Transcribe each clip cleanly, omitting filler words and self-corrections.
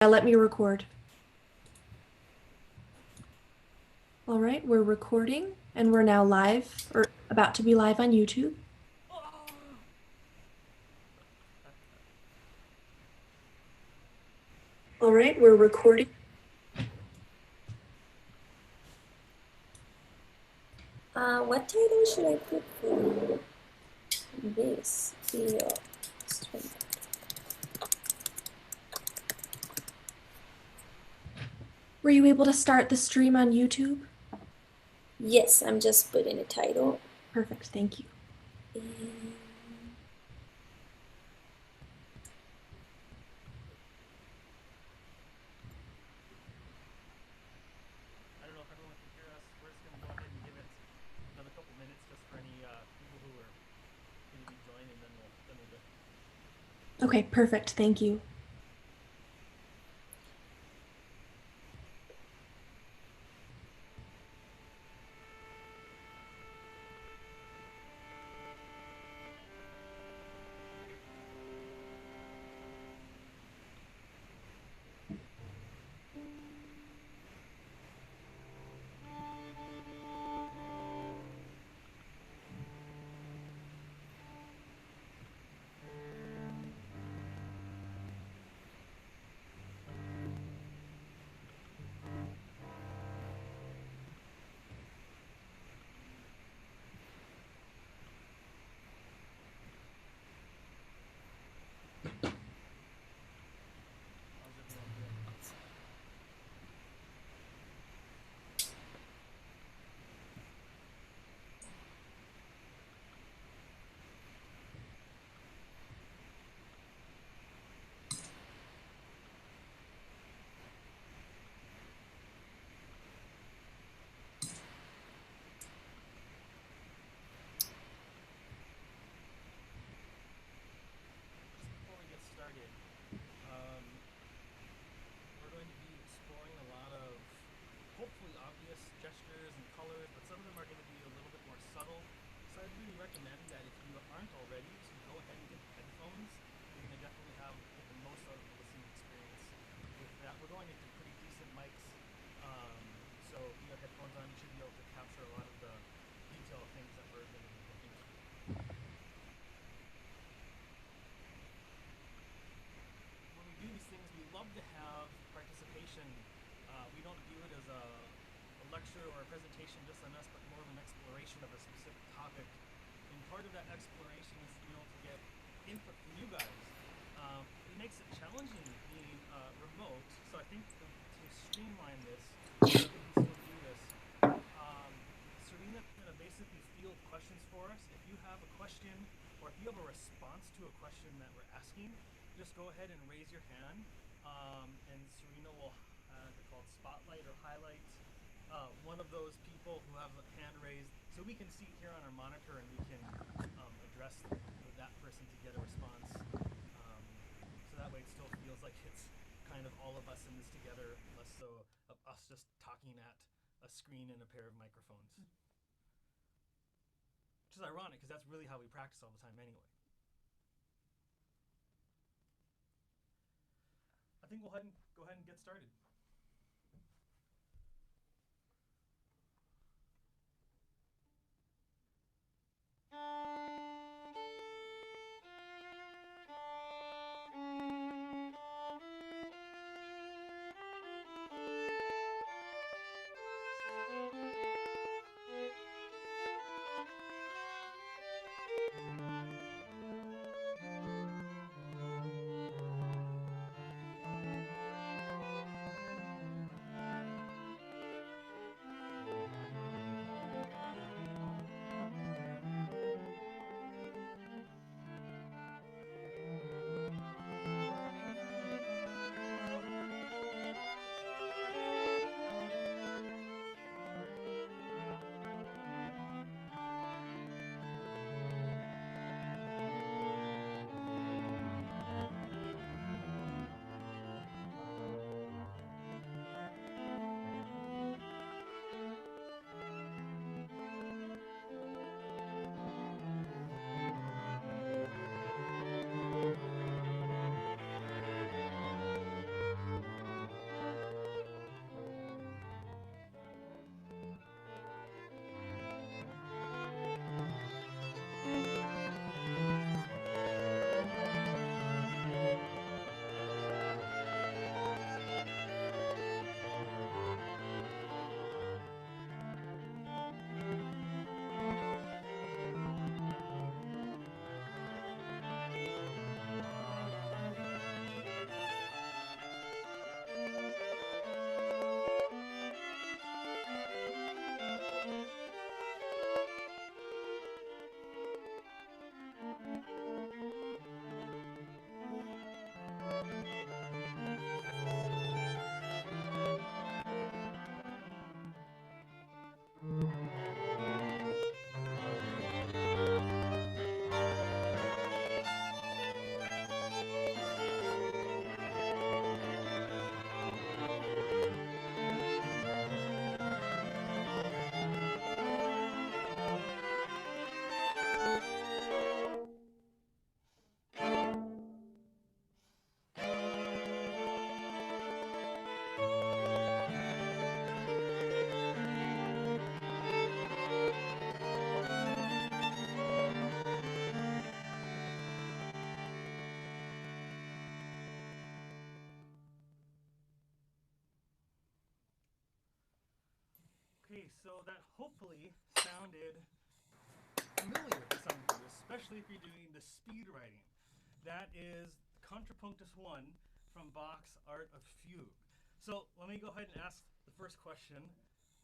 Let me record. All right, we're recording and we're now live or about to be live on YouTube. All right, we're recording. What title should I put for this video stream? Were you able to start the stream on YouTube? Yes, I'm just putting a title. Perfect, thank you. And I don't know if everyone can hear us. We're just going to go ahead and give it another couple minutes just for any people who are going to be joining, then we'll do it. Okay, perfect, thank you. How's everyone doing? Just before we get started, we're going to be exploring a lot of hopefully obvious gestures and colors, but some of them are going to be a little bit more subtle. So I'd really recommend that if you aren't already, to go ahead and get headphones. You're going to definitely get the most out of the listening experience with that. We're going into pretty decent mics, so if you have headphones on, you should be able to capture a lot of the detail things that we're going to be looking at. When we do these things, we love to have participation. We don't view it as a lecture or a presentation just on us, but more of an exploration of a specific topic. And part of that exploration is to be able to get input from you guys. It makes it challenging being remote, so I think to streamline this, so that we can still do this, Serena's going to basically field questions for us. If you have a question, or if you have a response to a question that we're asking, just go ahead and raise your hand, and Serena will, they're called spotlight or highlight, one of those people who have a hand raised, so we can see it here on our monitor and we can address that person to get a response. So that way it still feels like it's kind of all of us in this together, less so of us just talking at a screen and a pair of microphones. Which is ironic, because that's really how we practice all the time anyway. I think we'll go ahead and get started. Okay, so that hopefully sounded familiar to some of you, especially if you're doing the speed writing. That is Contrapunctus 1 from Bach's Art of Fugue. So let me go ahead and ask the first question.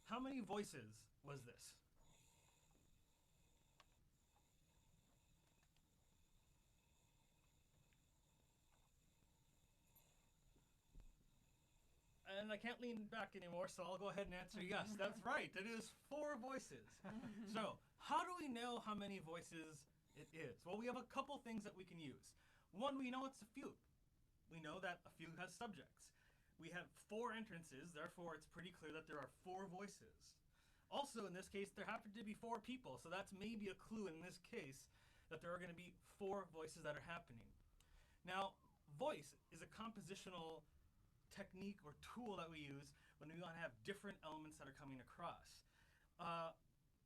How many voices was this? And I can't lean back anymore, so I'll go ahead and answer yes. That's right. It is 4 voices. So how do we know how many voices it is? Well, we have a couple things that we can use. One, we know it's a fugue. We know that a fugue has subjects. We have 4 entrances, therefore it's pretty clear that there are 4 voices. Also, in this case, there happen to be 4 people, so that's maybe a clue in this case that there are going to be 4 voices that are happening. Now, voice is a compositional technique or tool that we use when we want to have different elements that are coming across.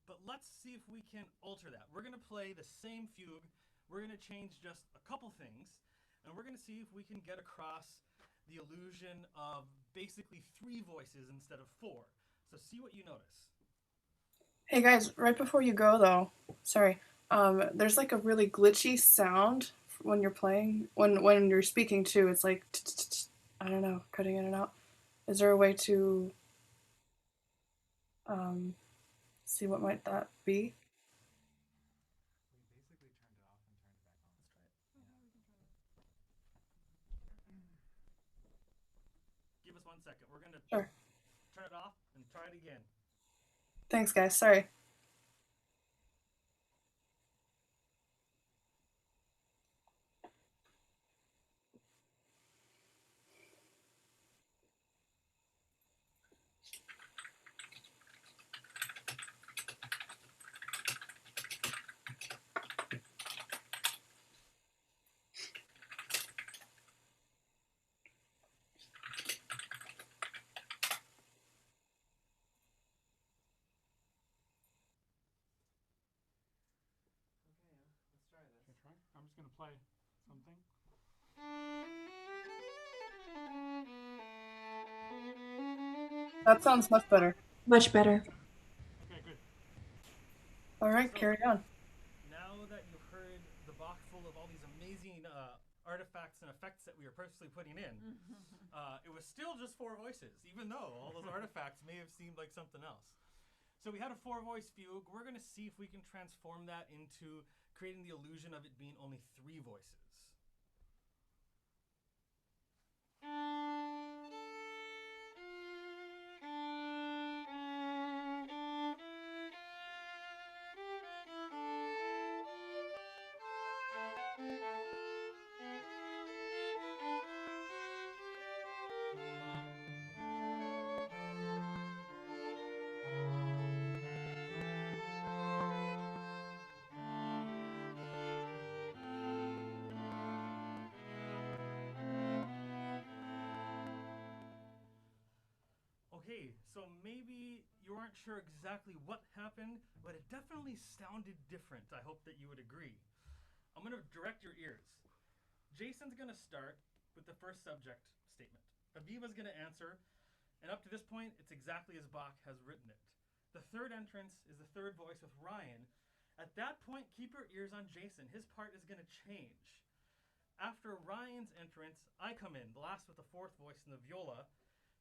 But let's see if we can alter that. We're going to play the same fugue. We're going to change just a couple things, and we're going to see if we can get across the illusion of basically 3 voices instead of 4. So see what you notice. Hey guys, right before you go though, sorry, there's like a really glitchy sound when you're playing, when you're speaking too. It's like, I don't know, cutting in and out. Is there a way to see what might that be? We basically turned it off and turned it back on. Give us 1 second. We're going to Sure. turn it off and try it again. Thanks guys, sorry. Let's try this. Should I try? I'm just gonna play something. That sounds much better. Much better. Okay, good. All right, So, carry on. now that you've heard the Bach full of all these amazing artifacts and effects that we were purposely putting in, it was still just 4 voices, even though all those artifacts may have seemed like something else. So we had a 4-voice fugue. We're going to see if we can transform that into creating the illusion of it being only 3 voices. Okay, so maybe you aren't sure exactly what happened, but it definitely sounded different. I hope that you would agree. I'm going to direct your ears. Jason's going to start with the first subject statement. Aviva's going to answer, and up to this point, it's exactly as Bach has written it. The third entrance is the third voice with Ryan. At that point, keep your ears on Jason. His part is going to change. After Ryan's entrance, I come in, the last with the 4th voice in the viola.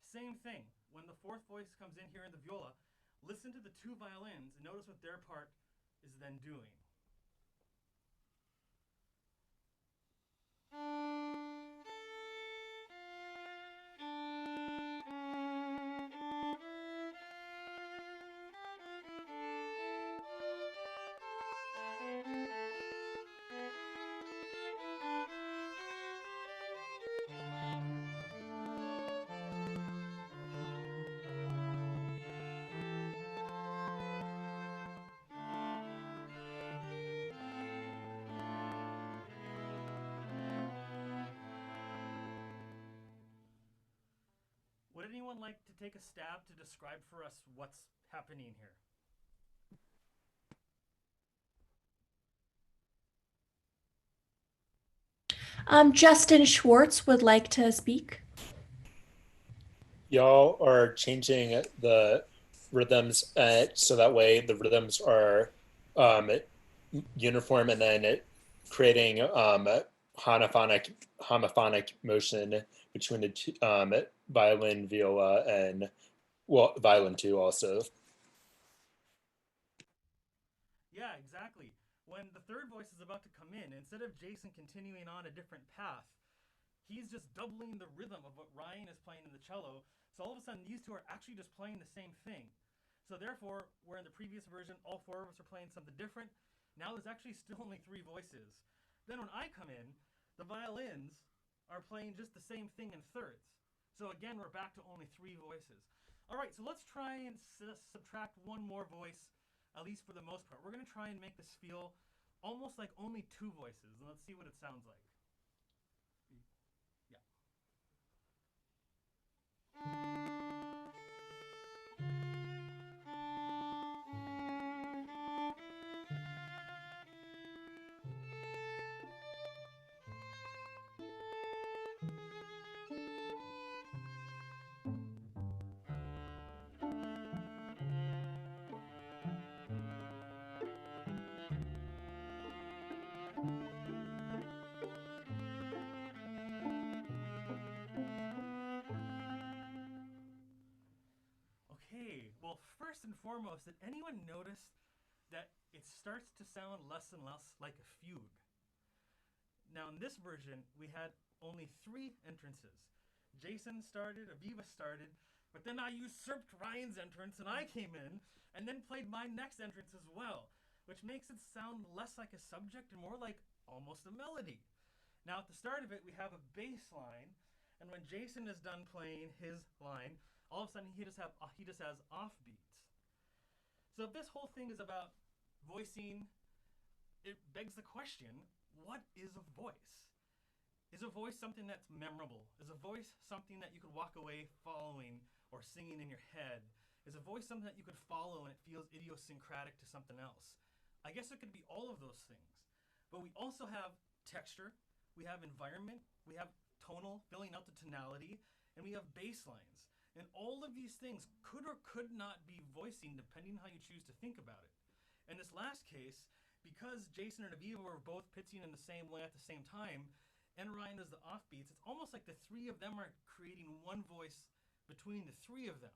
Same thing. When the 4th voice comes in here in the viola, listen to the 2 violins and notice what their part is then doing. Would anyone like to take a stab to describe for us what's happening here? Justin Schwartz would like to speak. Y'all are changing the rhythms, so that way the rhythms are uniform, and then creating homophonic motion between the two, violin, viola, and well, violin too also. Yeah, exactly. When the third voice is about to come in, instead of Jason continuing on a different path, he's just doubling the rhythm of what Ryan is playing in the cello. So all of a sudden, these two are actually just playing the same thing. So therefore, where in the previous version, all four of us are playing something different, now there's actually still only three voices. Then when I come in, the violins are playing just the same thing in thirds. So again, we're back to only three voices. All right, so let's try and subtract one more voice, at least for the most part. We're going to try and make this feel almost like only two voices, and let's see what it sounds like. Okay, well, first and foremost, did anyone notice that it starts to sound less and less like a fugue? Now, in this version, we had only three entrances. Jason started, Aviva started, but then I usurped Ryan's entrance and I came in and then played my next entrance as well, which makes it sound less like a subject and more like almost a melody. Now, at the start of it, we have a bass line, and when Jason is done playing his line, all of a sudden he just has offbeats. So if this whole thing is about voicing, it begs the question, what is a voice? Is a voice something that's memorable? Is a voice something that you could walk away following or singing in your head? Is a voice something that you could follow and it feels idiosyncratic to something else? I guess it could be all of those things. But we also have texture, we have environment, we have tonal, filling out the tonality, and we have bass lines. And all of these things could or could not be voicing depending on how you choose to think about it. In this last case, because Jason and Aviva were both pitching in the same way at the same time, and Ryan does the offbeats, it's almost like the three of them are creating one voice between the three of them.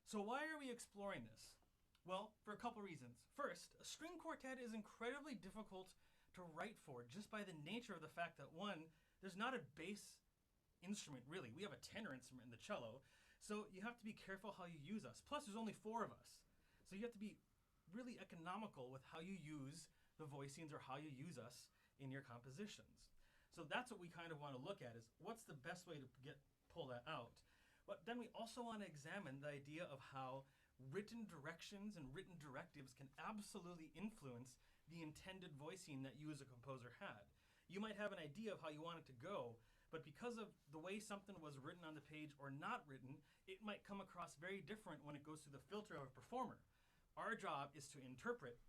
So why are we exploring this? Well, for a couple reasons. First, a string quartet is incredibly difficult to write for just by the nature of the fact that, one, there's not a bass instrument really. We have a tenor instrument in the cello, so you have to be careful how you use us. Plus, there's only four of us, so you have to be really economical with how you use the voicings or how you use us in your compositions. So that's what we kind of want to look at, is what's the best way to pull that out. But then we also want to examine the idea of how written directions and written directives can absolutely influence the intended voicing that you as a composer had. You might have an idea of how you want it to go, but because of the way something was written on the page or not written, it might come across very different when it goes through the filter of a performer. Our job is to interpret,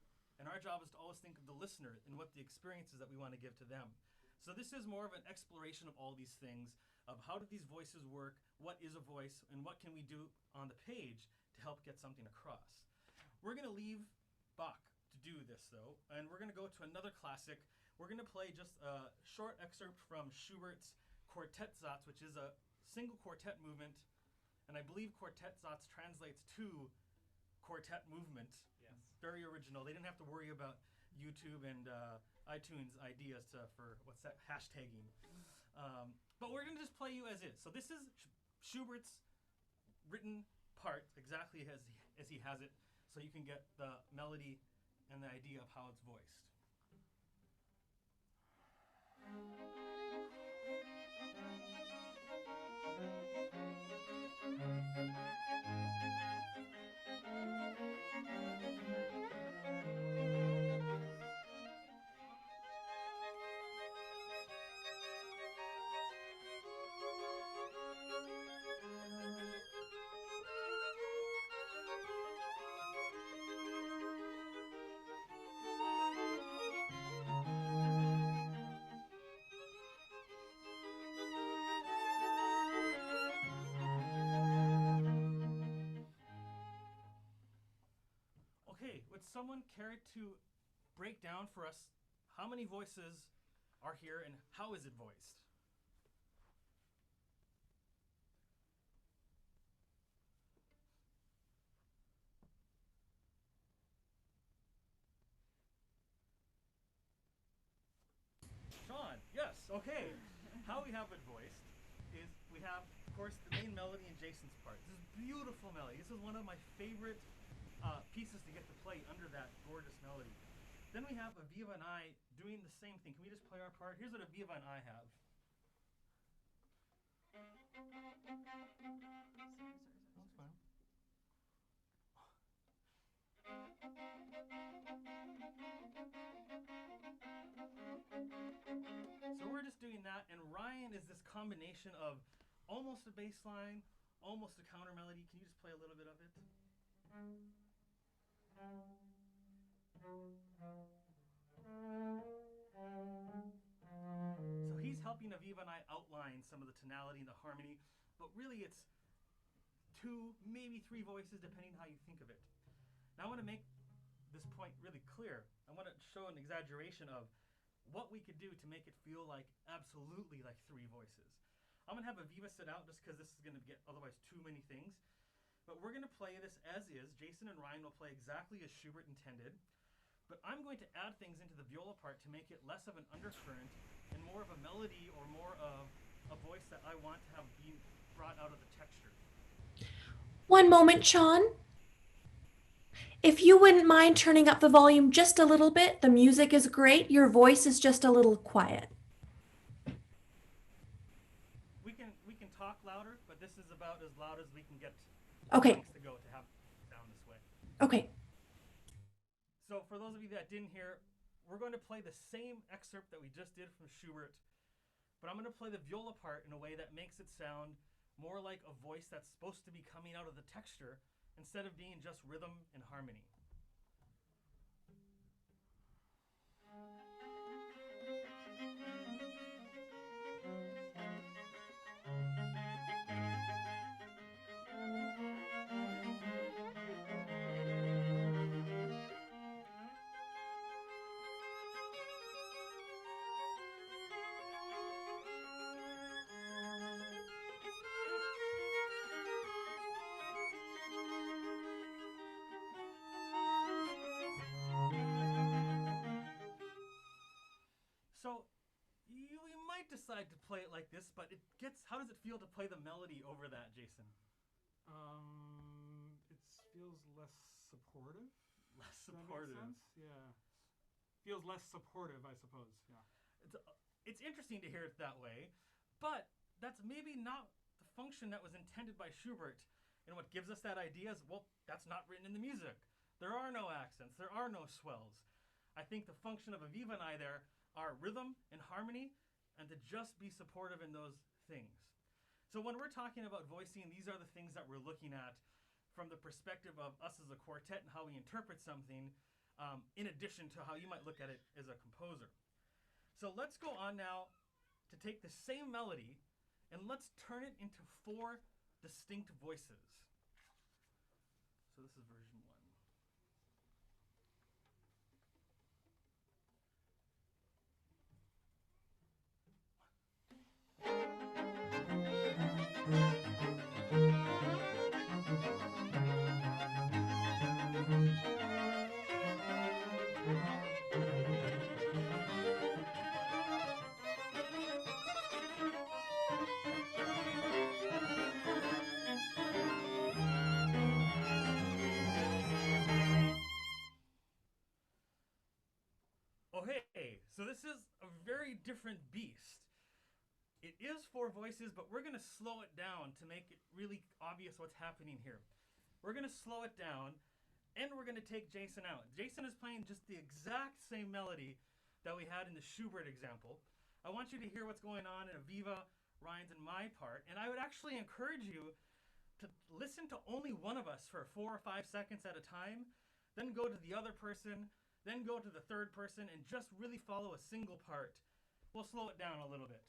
and our job is to always think of the listener and what the experiences that we want to give to them. So this is more of an exploration of all these things, of how do these voices work, what is a voice, and what can we do on the page to help get something across. We're going to leave Bach to do this, though, and we're going to go to another classic. We're going to play just a short excerpt from Schubert's Quartet Satz, which is a single quartet movement, and I believe Quartet Satz translates to quartet movement. Yes. Very original. They didn't have to worry about YouTube and iTunes ideas for what's that, hashtagging. But we're going to just play you as is. So this is Schubert's written part exactly as he has it, so you can get the melody and the idea of how it's voiced. someone care to break down for us how many voices are here and how is it voiced? Sean, yes, okay. How we have it voiced is we have, of course, the main melody in Jason's part. This is beautiful melody. This is one of my favorite pieces to get to play under that gorgeous melody. Then we have Aviva and I doing the same thing. Can we just play our part? Here's what Aviva and I have. That's fine. So we're just doing that, and Ryan is this combination of almost a bass line, almost a counter melody. Can you just play a little bit of it? So he's helping Aviva and I outline some of the tonality and the harmony, but really it's 2, maybe 3 voices, depending how you think of it. Now I want to make this point really clear. I want to show an exaggeration of what we could do to make it feel like absolutely like 3 voices. I'm going to have Aviva sit out just because this is going to get otherwise too many things. But we're going to play this as is. Jason and Ryan will play exactly as Schubert intended. But I'm going to add things into the viola part to make it less of an undercurrent and more of a melody or more of a voice that I want to have being brought out of the texture. One moment, Sean. If you wouldn't mind turning up the volume just a little bit, the music is great. Your voice is just a little quiet. We can talk louder, but this is about as loud as we can get Okay. to go to have it sound this way. Okay. So for those of you that didn't hear, we're going to play the same excerpt that we just did from Schubert, but I'm going to play the viola part in a way that makes it sound more like a voice that's supposed to be coming out of the texture instead of being just rhythm and harmony. So we might decide to play it like this, but how does it feel to play the melody over that, Jason? It feels less supportive. Less Does that make supportive. sense? Yeah. Feels less supportive, I suppose. Yeah. It's interesting to hear it that way, but that's maybe not the function that was intended by Schubert. And what gives us that idea is, well, that's not written in the music. There are no accents. There are no swells. I think the function of Aviva and I there are rhythm and harmony, and to just be supportive in those things. So when we're talking about voicing, these are the things that we're looking at from the perspective of us as a quartet and how we interpret something, in addition to how you might look at it as a composer. So let's go on now to take the same melody and let's turn it into 4 distinct voices. So this is version 1. Okay, so this is a very different beast. It is 4 voices, but we're going to slow it down to make it really obvious what's happening here. We're going to slow it down, and we're going to take Jason out. Jason is playing just the exact same melody that we had in the Schubert example. I want you to hear what's going on in Aviva, Ryan's, and my part, and I would actually encourage you to listen to only one of us for 4 or 5 seconds at a time, then go to the other person, then go to the third person, and just really follow a single part. We'll slow it down a little bit.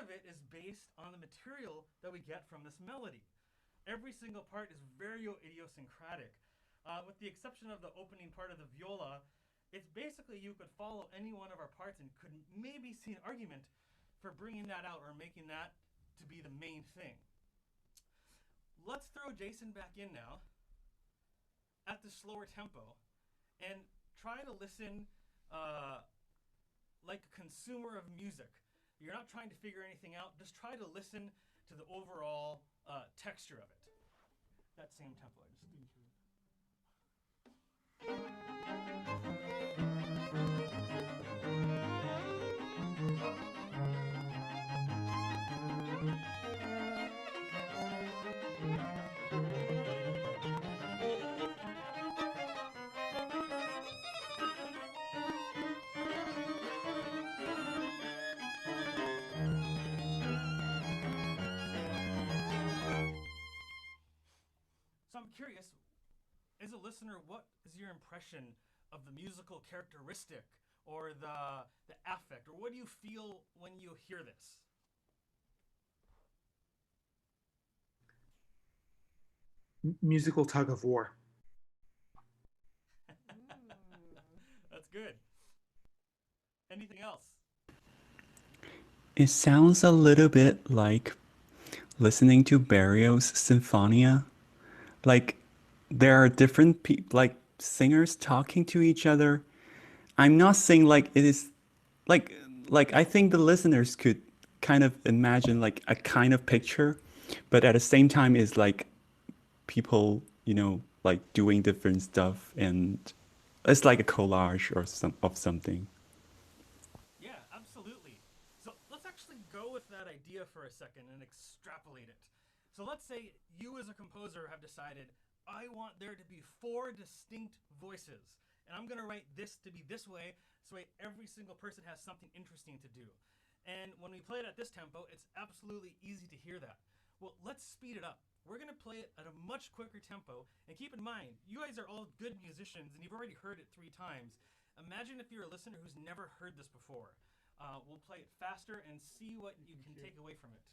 of it is based on the material that we get from this melody. Every single part is very idiosyncratic. With the exception of the opening part of the viola, it's basically you could follow any one of our parts and could maybe see an argument for bringing that out or making that to be the main thing. Let's throw Jason back in now at the slower tempo and try to listen like a consumer of music. You're not trying to figure anything out. Just try to listen to the overall texture of it. That same tempo. I just need you. So I'm curious, as a listener, what is your impression of the musical characteristic or the affect, or what do you feel when you hear this? Musical tug of war. That's good. Anything else? It sounds a little bit like listening to Barrios' Sinfonia. Like there are different like singers talking to each other. I'm not saying like it is like I think the listeners could kind of imagine like a kind of picture, but at the same time is like people, like doing different stuff, and it's like a collage or something. Yeah, absolutely. So let's actually go with that idea for a second and extrapolate it. So let's say you as a composer have decided, I want there to be 4 distinct voices, and I'm going to write this to be this way, so every single person has something interesting to do. And when we play it at this tempo, it's absolutely easy to hear that. Well, let's speed it up. We're going to play it at a much quicker tempo, and keep in mind, you guys are all good musicians, and you've already heard it 3 times. Imagine if you're a listener who's never heard this before. We'll play it faster and see what you can take away from it.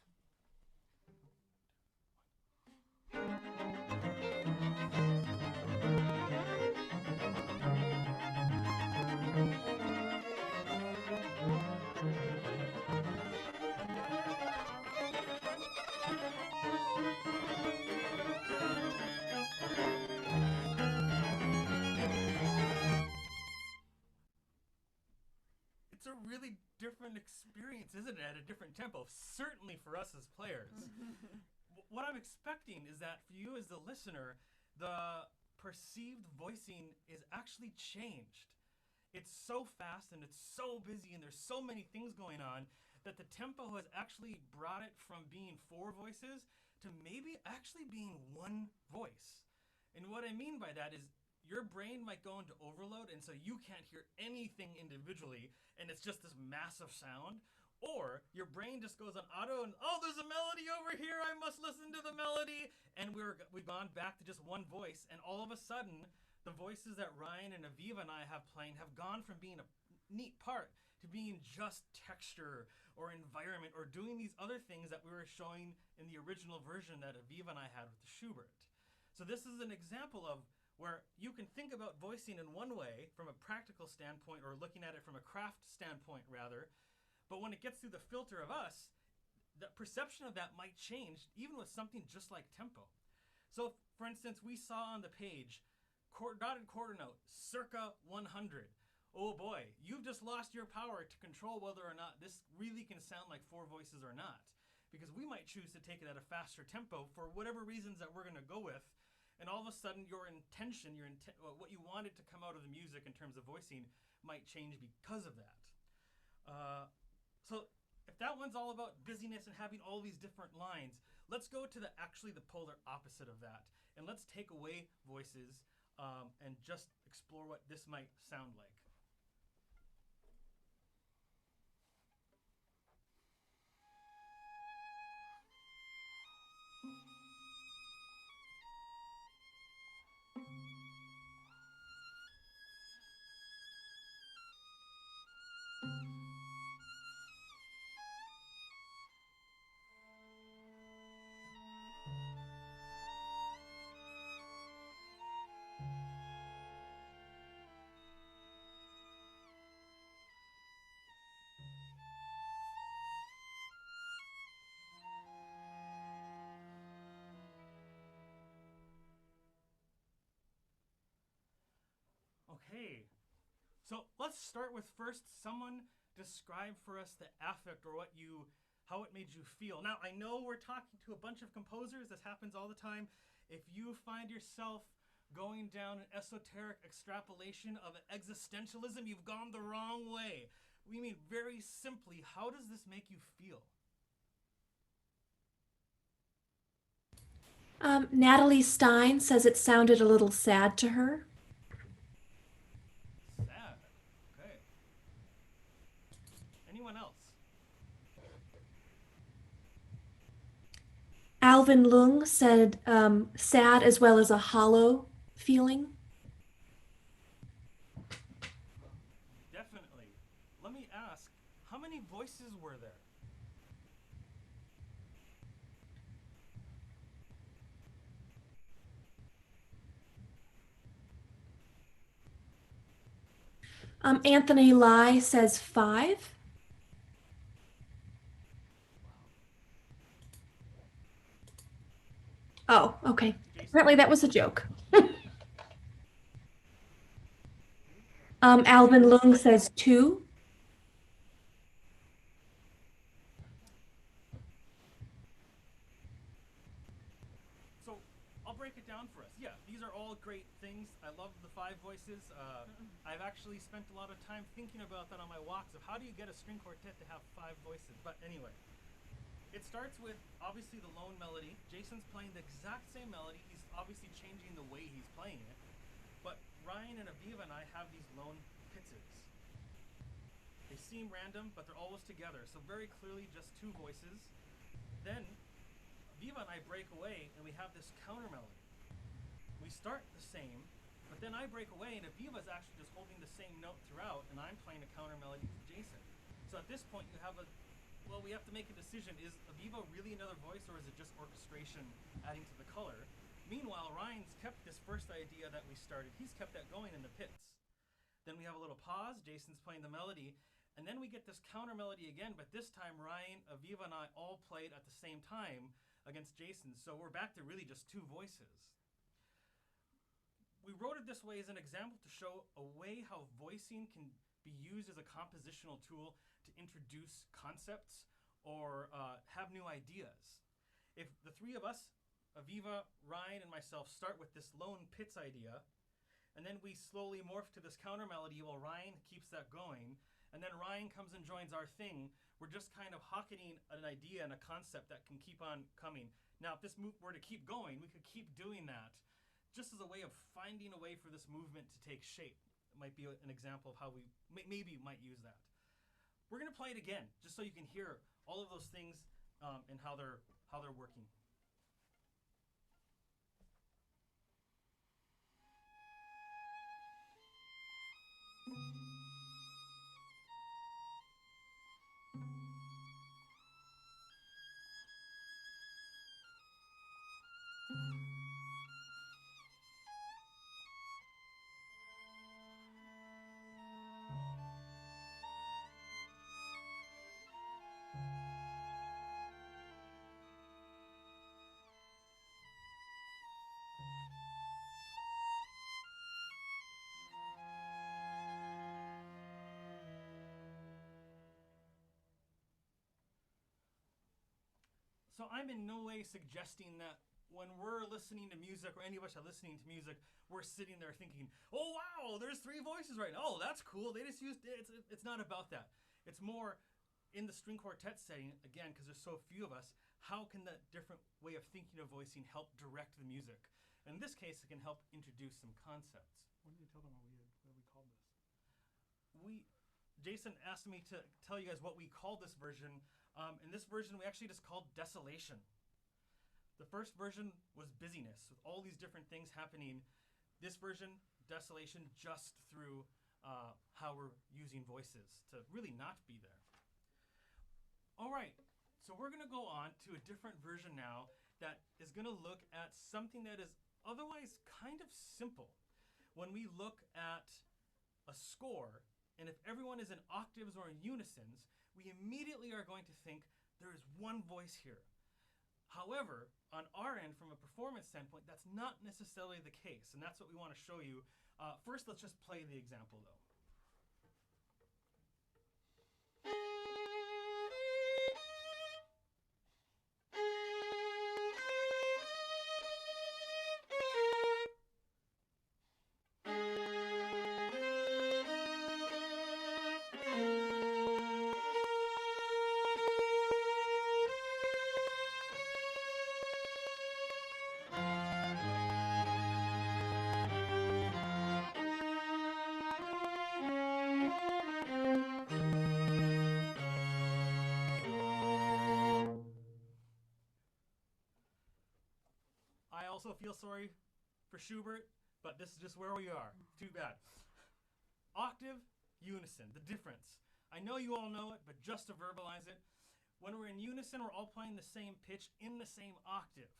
It's a really different experience, isn't it, at a different tempo? Certainly for us as players. What I'm expecting is that for you as the listener, the perceived voicing is actually changed. It's so fast and it's so busy and there's so many things going on that the tempo has actually brought it from being 4 voices to maybe actually being 1 voice. And what I mean by that is your brain might go into overload, and so you can't hear anything individually, and it's just this massive sound. Or your brain just goes on auto and, oh, there's a melody over here, I must listen to the melody. And we've gone back to just 1 voice, and all of a sudden, the voices that Ryan and Aviva and I have playing have gone from being a neat part to being just texture or environment or doing these other things that we were showing in the original version that Aviva and I had with the Schubert. So this is an example of where you can think about voicing in one way from a practical standpoint, or looking at it from a craft standpoint rather, but when it gets through the filter of us, the perception of that might change even with something just like tempo. So for instance, we saw on the page, dotted quarter note, circa 100. Oh boy, you've just lost your power to control whether or not this really can sound like 4 voices or not. Because we might choose to take it at a faster tempo for whatever reasons that we're going to go with. And all of a sudden your intention, what you wanted to come out of the music in terms of voicing might change because of that. So if that one's all about busyness and having all these different lines, let's go to the polar opposite of that. And let's take away voices and just explore what this might sound like. Okay. So let's start with first someone describe for us the affect or how it made you feel. Now, I know we're talking to a bunch of composers. This happens all the time. If you find yourself going down an esoteric extrapolation of existentialism, you've gone the wrong way. We mean very simply, how does this make you feel? Natalie Stein says it sounded a little sad to her. Sad. Okay. Anyone else? Alvin Lung said sad as well as a hollow feeling. Definitely. Let me ask, how many voices were there? Anthony Lai says 5. Oh, okay. Apparently that was a joke. Alvin Lung says 2. So I'll break it down for us. Yeah, these are all great things. I love the 5 voices. I've actually spent a lot of time thinking about that on my walks of how do you get a string quartet to have 5 voices. But anyway, it starts with obviously the lone melody. Jason's playing the exact same melody. He's obviously changing the way he's playing it. But Ryan and Aviva and I have these lone pizzes. They seem random, but they're always together. So very clearly just 2 voices. Then Aviva and I break away and we have this counter melody. We start the same, but then I break away and Aviva's actually just holding the same note throughout and I'm playing a counter melody with Jason. So at this point you have we have to make a decision. Is Aviva really another voice or is it just orchestration adding to the color? Meanwhile, Ryan's kept this first idea that we started. He's kept that going in the pits. Then we have a little pause. Jason's playing the melody. And then we get this counter melody again, but this time Ryan, Aviva, and I all played at the same time against Jason. So we're back to really just 2 voices. We wrote it this way as an example to show a way how voicing can be used as a compositional tool to introduce concepts or have new ideas. If the 3 of us, Aviva, Ryan, and myself, start with this lone pits idea, and then we slowly morph to this counter melody while Ryan keeps that going, and then Ryan comes and joins our thing, we're just kind of hocketing an idea and a concept that can keep on coming. Now, if this were to keep going, we could keep doing that just as a way of finding a way for this movement to take shape. It might be an example of how we maybe might use that. We're going to play it again, just so you can hear all of those things and how they're working. So I'm in no way suggesting that when we're listening to music, or any of us are listening to music, we're sitting there thinking, oh wow, there's 3 voices right now. Oh, that's cool. They just used it. It's not about that. It's more in the string quartet setting, again, because there's so few of us, how can that different way of thinking of voicing help direct the music? And in this case, it can help introduce some concepts. Why don't you tell them what we called this? Jason asked me to tell you guys what we called this version. In this version, we actually just called Desolation. The first version was busyness, with all these different things happening. This version, Desolation, just through how we're using voices to really not be there. All right, so we're going to go on to a different version now that is going to look at something that is otherwise kind of simple. When we look at a score, and if everyone is in octaves or in unisons, we immediately are going to think there is one voice here. However, on our end, from a performance standpoint, that's not necessarily the case, and that's what we want to show you First, let's just play the example, though. I also feel sorry for Schubert, but this is just where we are. Too bad. Octave unison, the difference. I know you all know it, but just to verbalize it, when we're in unison, we're all playing the same pitch in the same octave.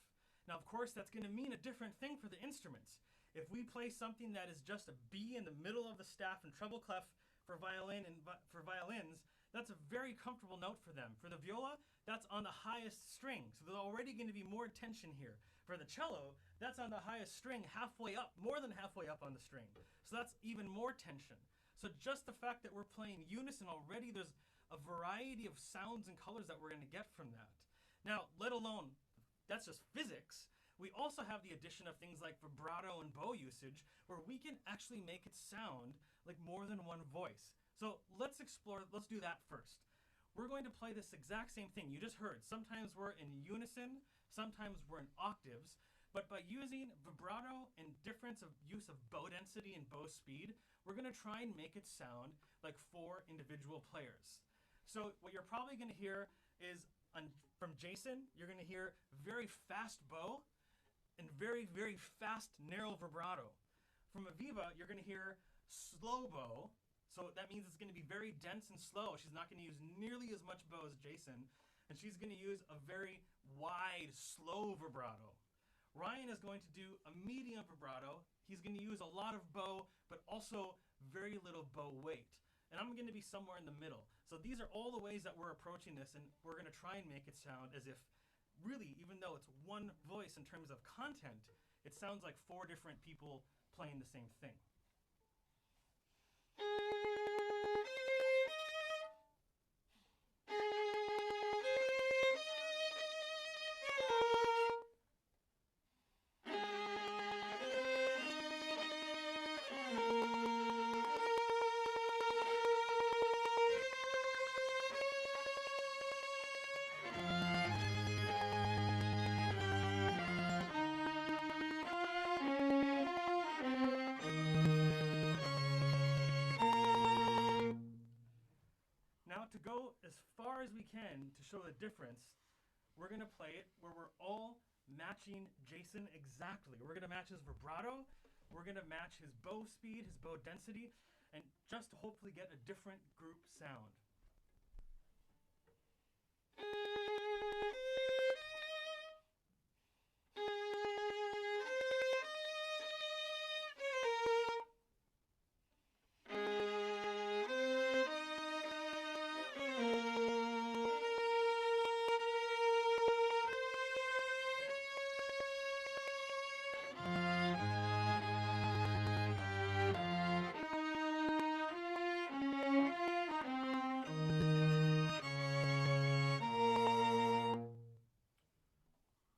Now, of course, that's going to mean a different thing for the instruments. If we play something that is just a B in the middle of the staff and treble clef for violin and for violins, that's a very comfortable note for them. For the viola, that's on the highest string, so there's already going to be more tension here. For the cello, that's on the highest string, halfway up, more than halfway up on the string. So that's even more tension. So just the fact that we're playing unison already, there's a variety of sounds and colors that we're going to get from that. Now, let alone, that's just physics. We also have the addition of things like vibrato and bow usage, where we can actually make it sound like more than one voice. So let's do that first. We're going to play this exact same thing. You just heard, sometimes we're in unison, sometimes we're in octaves, but by using vibrato and difference of use of bow density and bow speed, we're going to try and make it sound like 4 individual players. So what you're probably going to hear is, from Jason, you're going to hear very fast bow and very, very fast narrow vibrato. From Aviva, you're going to hear slow bow. So that means it's going to be very dense and slow. She's not going to use nearly as much bow as Jason. And she's going to use a very wide, slow vibrato. Ryan is going to do a medium vibrato. He's going to use a lot of bow, but also very little bow weight. And I'm going to be somewhere in the middle. So these are all the ways that we're approaching this, and we're going to try and make it sound as if, really, even though it's one voice in terms of content, it sounds like 4 different people playing the same thing. Now, to go as far as we can to show the difference, we're going to play it where we're all matching Jason exactly. We're going to match his vibrato, we're going to match his bow speed, his bow density, and just to hopefully get a different group sound.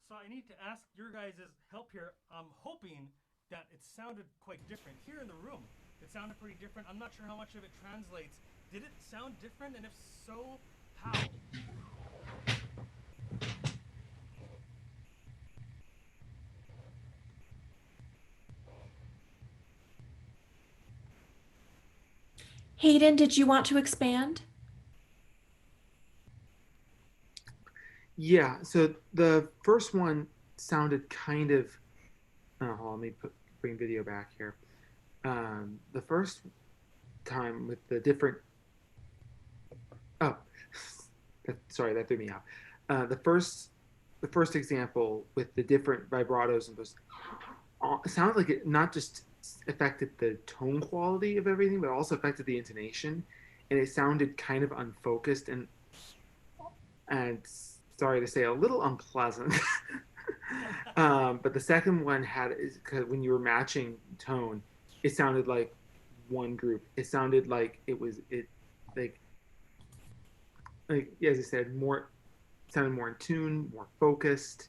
So I need to ask your guys' help here. I'm hoping that it sounded quite different. Here in the room, it sounded pretty different. I'm not sure how much of it translates. Did it sound different? And if so, how? Hayden, did you want to expand? Yeah, so the first one sounded kind of. Oh, let me bring video back here. The first time with the different. Oh, sorry, that threw me off. The first example with the different vibratos and those sounded like it not just affected the tone quality of everything, but also affected the intonation, and it sounded kind of unfocused and sorry to say, a little unpleasant. But the second one had, when you were matching tone, it sounded like one group. It sounded like it was it like as I said, more sounded more in tune, more focused.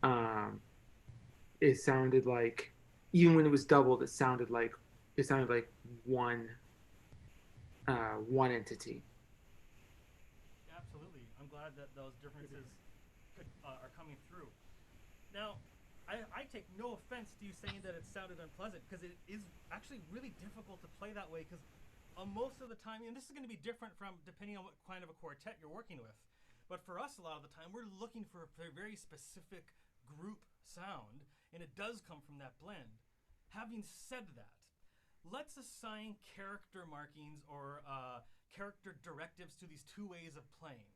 Um, it sounded like even when it was doubled, it sounded like one one entity. Absolutely. I'm glad that those differences are coming through. Now, I take no offense to you saying that it sounded unpleasant, because it is actually really difficult to play that way, because most of the time, and this is going to be different from depending on what kind of a quartet you're working with, but for us, a lot of the time, we're looking for a very specific group sound, and it does come from that blend. Having said that, let's assign character markings or character directives to these two ways of playing.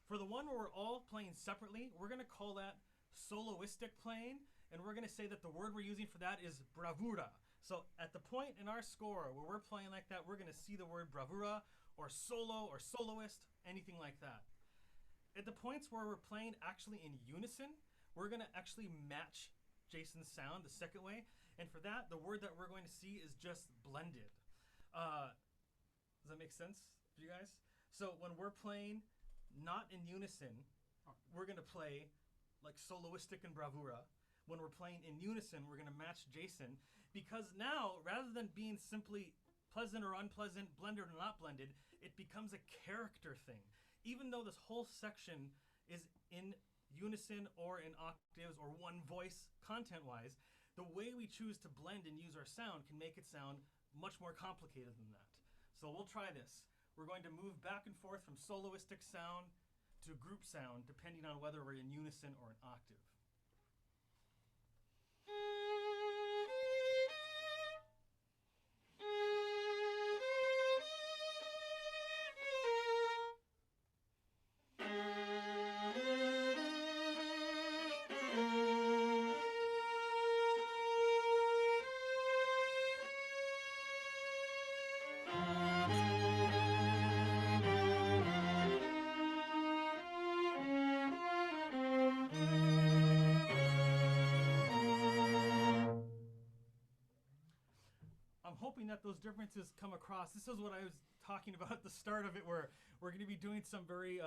For the one where we're all playing separately, we're going to call that soloistic playing, and we're going to say that the word we're using for that is bravura. So at the point in our score where we're playing like that, we're going to see the word bravura or solo or soloist, anything like that. At the points where we're playing actually in unison, we're going to actually match Jason's sound the second way, and for that, the word that we're going to see is just blended. Does that make sense for you guys? So when we're playing not in unison, we're going to play like soloistic and bravura. When we're playing in unison, we're going to match Jason, because now, rather than being simply pleasant or unpleasant, blended or not blended, it becomes a character thing. Even though this whole section is in unison or in octaves or one voice content-wise, the way we choose to blend and use our sound can make it sound much more complicated than that. So we'll try this. We're going to move back and forth from soloistic sound to group sound, depending on whether we're in unison or an octave. I'm hoping that those differences come across. This is what I was talking about at the start of it, where we're going to be doing some very,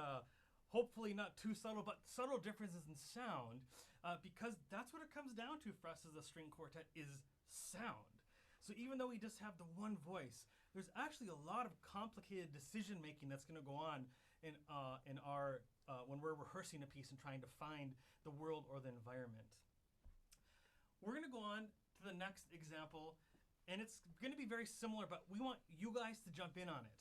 hopefully not too subtle, but subtle differences in sound, because that's what it comes down to for us as a string quartet is sound. So even though we just have the one voice, there's actually a lot of complicated decision making that's going to go on in our when we're rehearsing a piece and trying to find the world or the environment. We're going to go on to the next example, and it's going to be very similar, but we want you guys to jump in on it.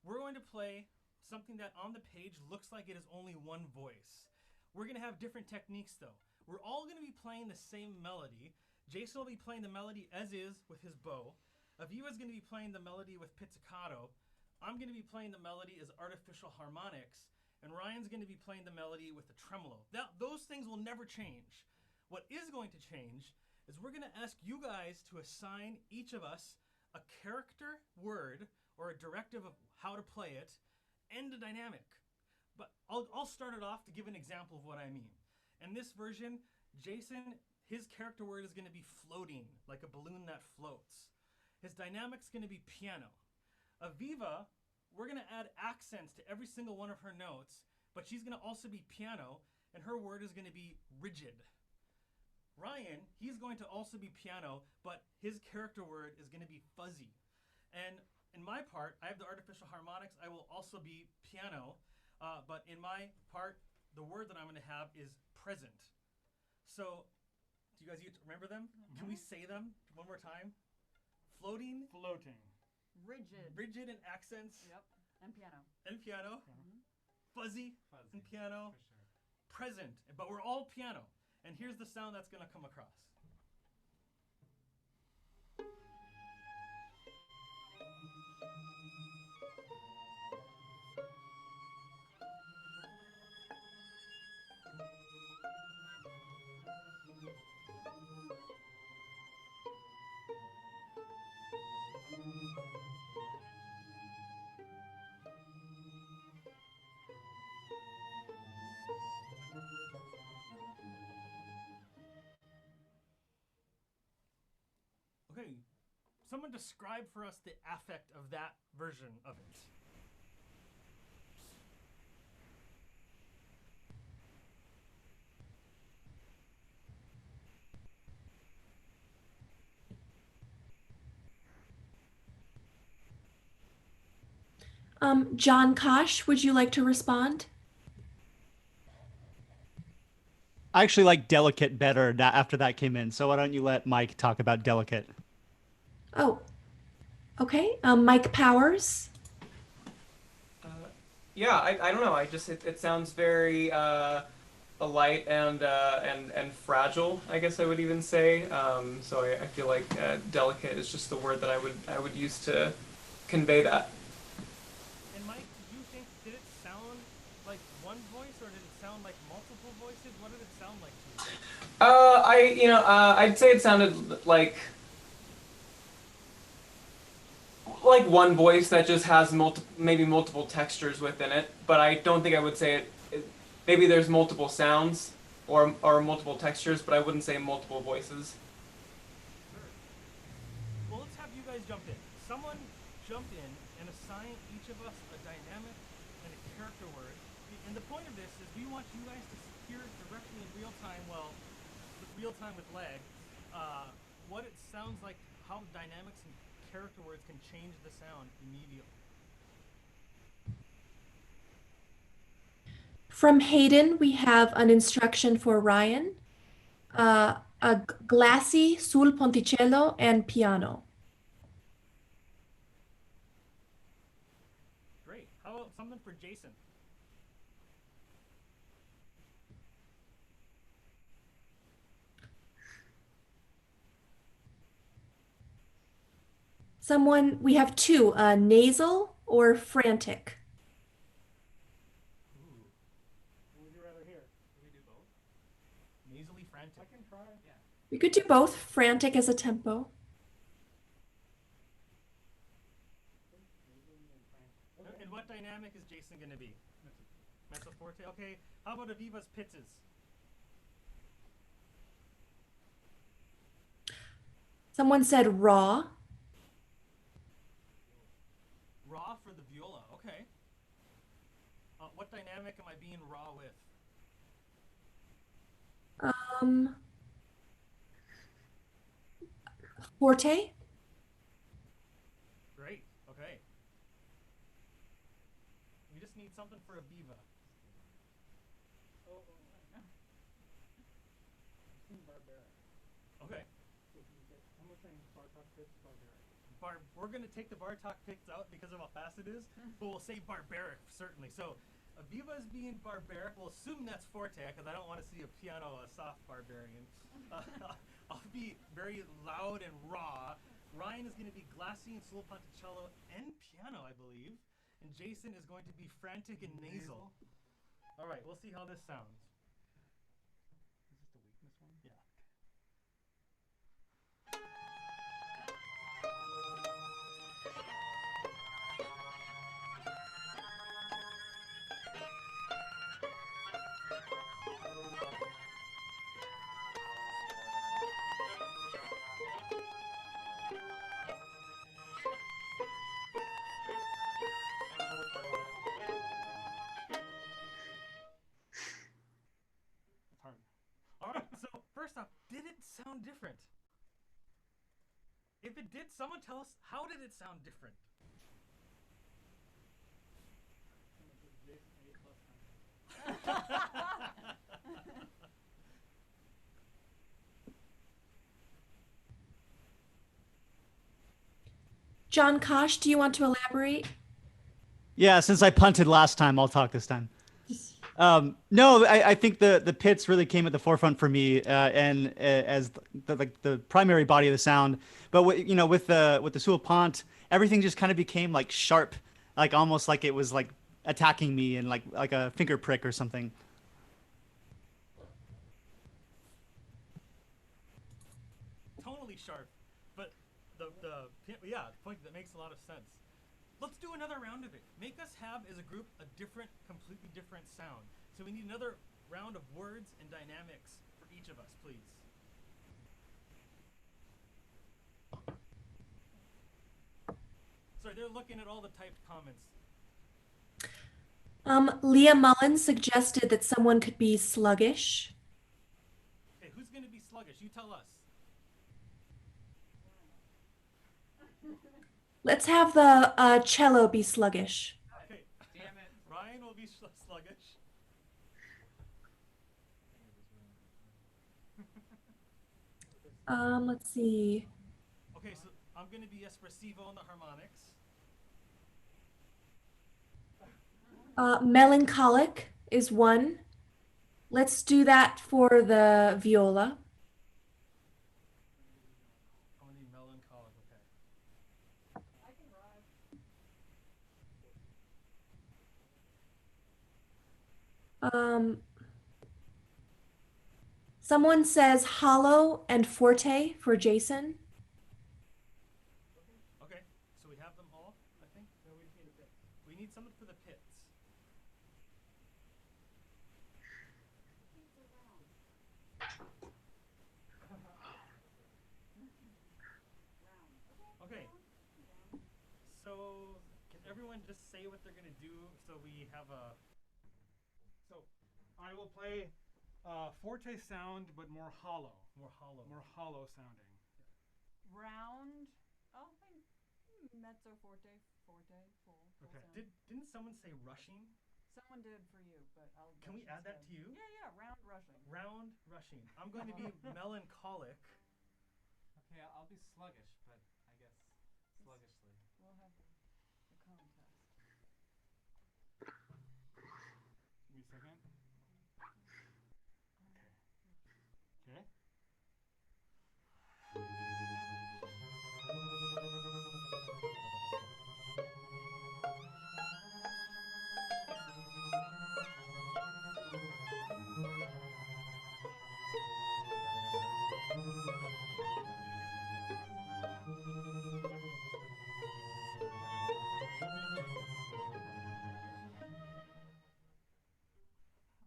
We're going to play something that on the page looks like it is only one voice. We're going to have different techniques though. We're all going to be playing the same melody. Jason will be playing the melody as is with his bow. Aviva's going to be playing the melody with pizzicato. I'm going to be playing the melody as artificial harmonics, and Ryan's going to be playing the melody with the tremolo. Now, those things will never change. What is going to change is we're going to ask you guys to assign each of us a character word or a directive of how to play it and a dynamic. But I'll start it off to give an example of what I mean. In this version, Jason, his character word is going to be floating, like a balloon that floats. His dynamic's going to be piano. Aviva, we're going to add accents to every single one of her notes, but she's going to also be piano, and her word is going to be rigid. Ryan, he's going to also be piano, but his character word is going to be fuzzy. And in my part, I have the artificial harmonics. I will also be piano, but in my part, the word that I'm going to have is present. So, do you guys remember them? Mm-hmm. Can we say them one more time? Floating. Floating. Rigid. Rigid and accents. Yep. And piano. And piano. Mm-hmm. Fuzzy. Fuzzy. And piano. For sure. Present. But we're all piano. And here's the sound that's going to come across. Okay, someone describe for us the affect of that version of it? John Kosh, would you like to respond? I actually like Delicate better after that came in. So why don't you let Mike talk about Delicate? Oh, okay. Mike Powers. Yeah, I don't know. It sounds very light and fragile. I guess I would even say. So I feel like delicate is just the word that I would use to convey that. And Mike, did you think, did it sound like one voice or did it sound like multiple voices? What did it sound like to you? I'd say it sounded like one voice that just has maybe multiple textures within it, but I don't think I would say it maybe there's multiple sounds or multiple textures, but I wouldn't say multiple voices. Well, let's have you guys jump in. Someone jump in and assign each of us a dynamic and a character word. And the point of this is we want you guys to hear directly in real time, with lag, what it sounds like, how dynamics and character words can change the sound immediately. From Hayden, we have an instruction for Ryan. A glassy sul ponticello and piano. Great. How about something for Jason? We have two, nasal or frantic. Ooh. What would you rather hear? Can we do both? Nasally frantic. I can try. Yeah. We could do both, frantic as a tempo. And what dynamic is Jason going to be? Mezzo forte. Okay. How about Aviva's pizzas? Someone said raw. Raw for the viola. Okay. What dynamic am I being raw with? Forte. Great. Okay. We just need something for Aviva. Okay. We're going to take the Bartok picks out because of how fast it is, but we'll say barbaric, certainly. So Aviva is being barbaric. We'll assume that's forte because I don't want to see a piano, a soft barbarian. I'll be very loud and raw. Ryan is going to be glassy and sul ponticello and piano, I believe. And Jason is going to be frantic and nasal. All right, we'll see how this sounds. Is this the weakness one? Yeah. So first off, did it sound different? If it did, someone tell us, how did it sound different? John Kosh, do you want to elaborate? Yeah, since I punted last time, I'll talk this time. No, I think the pits really came at the forefront for me, and as the primary body of the sound. But with the sul pont, everything just kind of became like sharp, like almost like it was like attacking me and like a finger prick or something. Totally sharp, but the point that makes a lot of sense. Let's do another round of it. Make us have, as a group, a completely different sound. So we need another round of words and dynamics for each of us, please. Sorry, they're looking at all the typed comments. Leah Mullen suggested that someone could be sluggish. Okay, who's going to be sluggish? You tell us. Let's have the cello be sluggish. Okay. Damn it. Ryan will be sluggish. Let's see. Okay, so I'm going to be espressivo on the harmonics. Melancholic is one. Let's do that for the viola. I'm going to be melancholic, okay. Someone says hollow and forte for Jason. Okay, so we have them all, I think. No, we just need a bit. We need someone for the pits. Okay. So can everyone just say what they're gonna do so we have a? So I will play forte sound, but more hollow. More hollow. More hollow sounding. Round. I'll play mezzo forte, forte, full. Okay. Sound. Didn't someone say rushing? Someone did for you, but I'll. Can we add that to you? Yeah, yeah. Round rushing. Round rushing. I'm going to be melancholic. Okay, I'll be sluggish, but I guess sluggishly. We'll have the contest. Give me a second. Okay.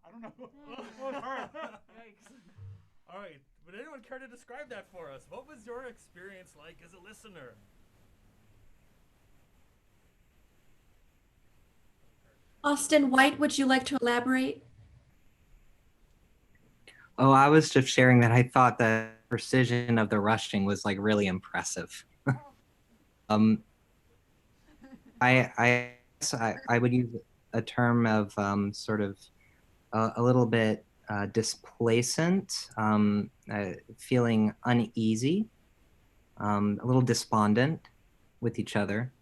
I don't know. Oh, it's hard. Yikes. All right. Would anyone care to describe that for us? What was your experience like as a listener? Austin White, would you like to elaborate? Oh, I was just sharing that I thought the precision of the rushing was like really impressive. I would use a term of sort of a little bit displacent, feeling uneasy, a little despondent with each other.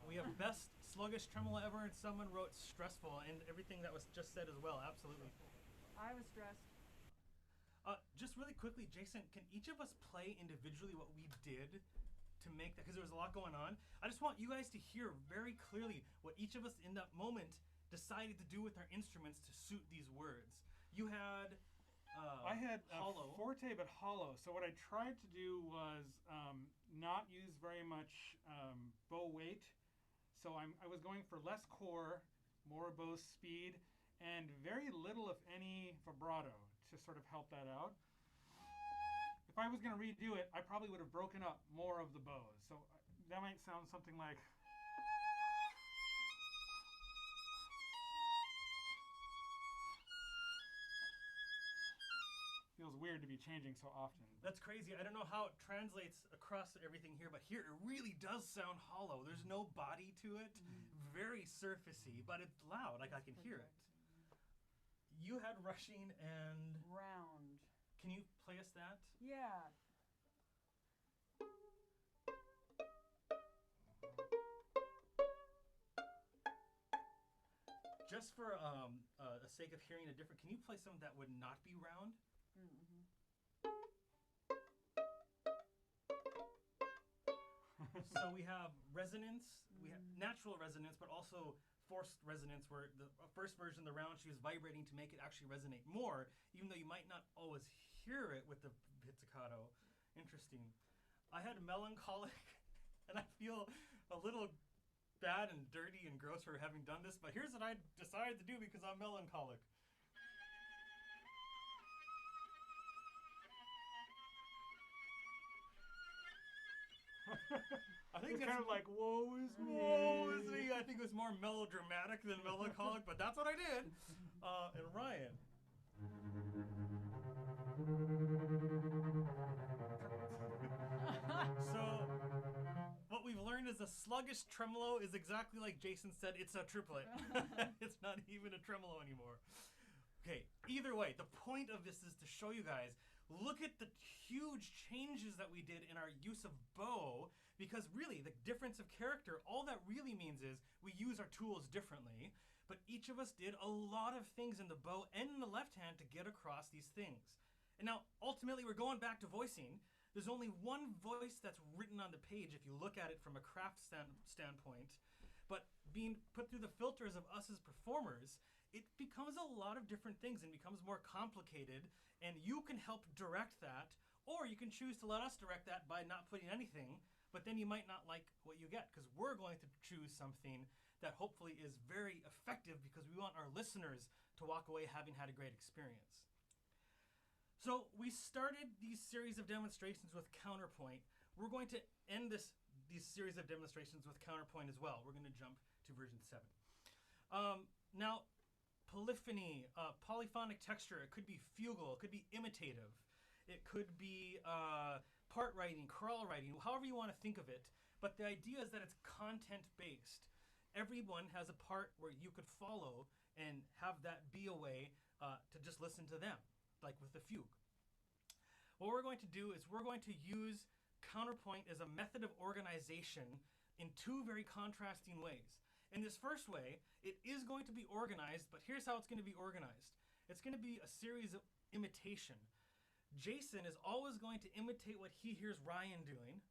We have best sluggish tremolo ever, and someone wrote stressful, and everything that was just said as well. Absolutely. I was stressed. Just really quickly, Jason, can each of us play individually what we did to make that? Because there was a lot going on. I just want you guys to hear very clearly what each of us in that moment decided to do with our instruments to suit these words. You had I had hollow. Forte, but hollow. So what I tried to do was not use very much bow weight. So I was going for less core, more bow speed, and very little, if any, vibrato to sort of help that out. If I was going to redo it, I probably would have broken up more of the bows. So that might sound something like... Feels weird to be changing so often. That's crazy. I don't know how it translates across everything here, but here it really does sound hollow. There's no body to it. Very surfacey, but it's loud. Like I can hear it. You had rushing and round. Can you play us that? Yeah. Just for the sake of hearing a different, can you play something that would not be round? Mm-hmm. So we have resonance, we have natural resonance, but also forced resonance, where the first version, the round, she was vibrating to make it actually resonate more, even though you might not always hear it with the pizzicato. Interesting. I had melancholic, and I feel a little bad and dirty and gross for having done this, but here's what I decided to do because I'm melancholic. I think It's kind of like, woe is me. I think it was more melodramatic than melancholic, but that's what I did. And Ryan. So, what we've learned is a sluggish tremolo is exactly like Jason said. It's a triplet. It's not even a tremolo anymore. Okay, either way, the point of this is to show you guys, look at the huge changes that we did in our use of bow, because really, the difference of character, all that really means is we use our tools differently, but each of us did a lot of things in the bow and in the left hand to get across these things. And now, ultimately, we're going back to voicing. There's only one voice that's written on the page if you look at it from a craft standpoint, but being put through the filters of us as performers, it becomes a lot of different things and becomes more complicated, and you can help direct that, or you can choose to let us direct that by not putting anything, but then you might not like what you get, because we're going to choose something that hopefully is very effective because we want our listeners to walk away having had a great experience. So we started these series of demonstrations with Counterpoint. We're going to end these series of demonstrations with Counterpoint as well. We're going to jump to version 7. Now, polyphony, polyphonic texture, it could be fugal, it could be imitative, it could be part writing, choral writing, however you want to think of it. But the idea is that it's content-based. Everyone has a part where you could follow and have that be a way to just listen to them, like with the fugue. What we're going to do is we're going to use Counterpoint as a method of organization in two very contrasting ways. In this first way, it is going to be organized, but here's how it's going to be organized. It's going to be a series of imitation. Jason is always going to imitate what he hears Ryan doing,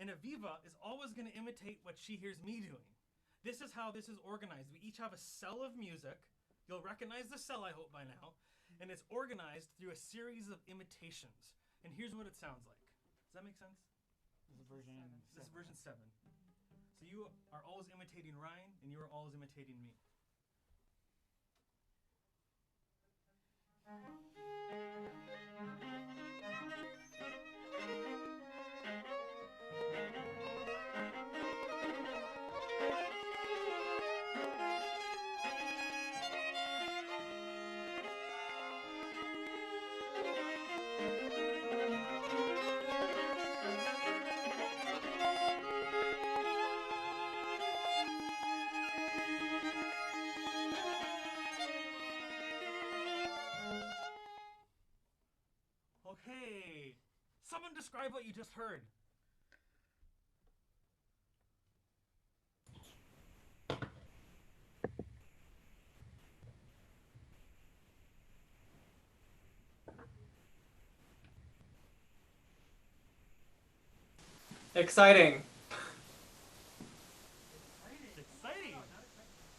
and Aviva is always going to imitate what she hears me doing. This is how this is organized. We each have a cell of music. You'll recognize the cell, I hope, by now. And it's organized through a series of imitations. And here's what it sounds like. Does that make sense? This is version 7. So you are always imitating Ryan, and you are always imitating me. Okay, someone describe what you just heard. Exciting. Exciting.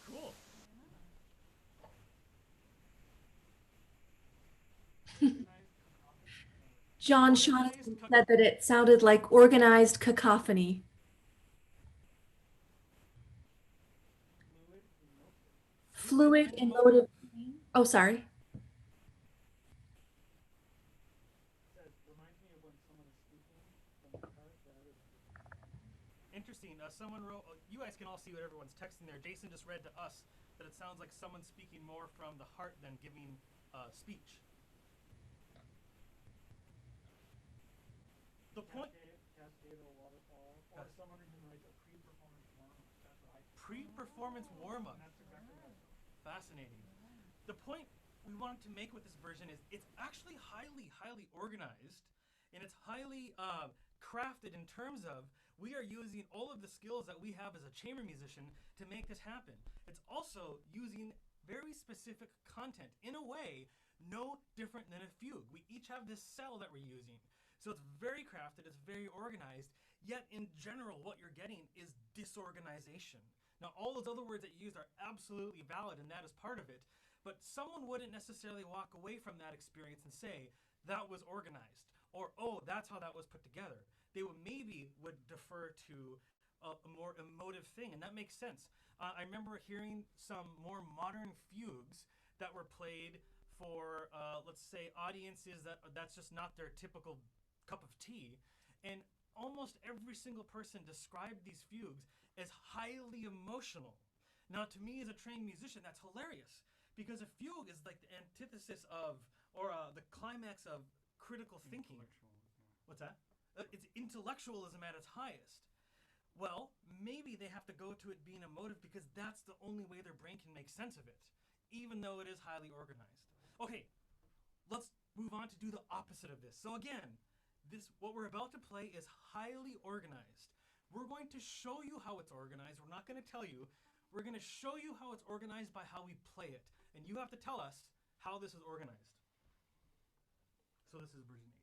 Cool. John Shaughnessy said that it sounded like organized cacophony. Fluid and motive. Oh, sorry. Interesting. Someone wrote, you guys can all see what everyone's texting there. Jason just read to us that it sounds like someone speaking more from the heart than giving speech. The point. Cascade or waterfall, or someone even writes a pre-performance warm-up. That's what I Pre-performance warm-up. That's exactly what I thought. Fascinating. The point we wanted to make with this version is it's actually highly, highly organized, and it's highly crafted in terms of we are using all of the skills that we have as a chamber musician to make this happen. It's also using very specific content. In a way, no different than a fugue. We each have this cell that we're using. So it's very crafted, it's very organized, yet in general what you're getting is disorganization. Now all those other words that you used are absolutely valid, and that is part of it, but someone wouldn't necessarily walk away from that experience and say, that was organized, or oh, that's how that was put together. They would defer to a more emotive thing, and that makes sense. I remember hearing some more modern fugues that were played for, let's say, audiences that's just not their typical cup of tea. And almost every single person described these fugues as highly emotional. Now, to me as a trained musician, that's hilarious, because a fugue is like the antithesis of, or the climax of critical thinking. What's that? It's intellectualism at its highest. Well, maybe they have to go to it being emotive because that's the only way their brain can make sense of it, even though it is highly organized. Okay, let's move on to do the opposite of this. So again, what we're about to play is highly organized. We're going to show you how it's organized. We're not going to tell you. We're going to show you how it's organized by how we play it. And you have to tell us how this is organized. So this is version 8.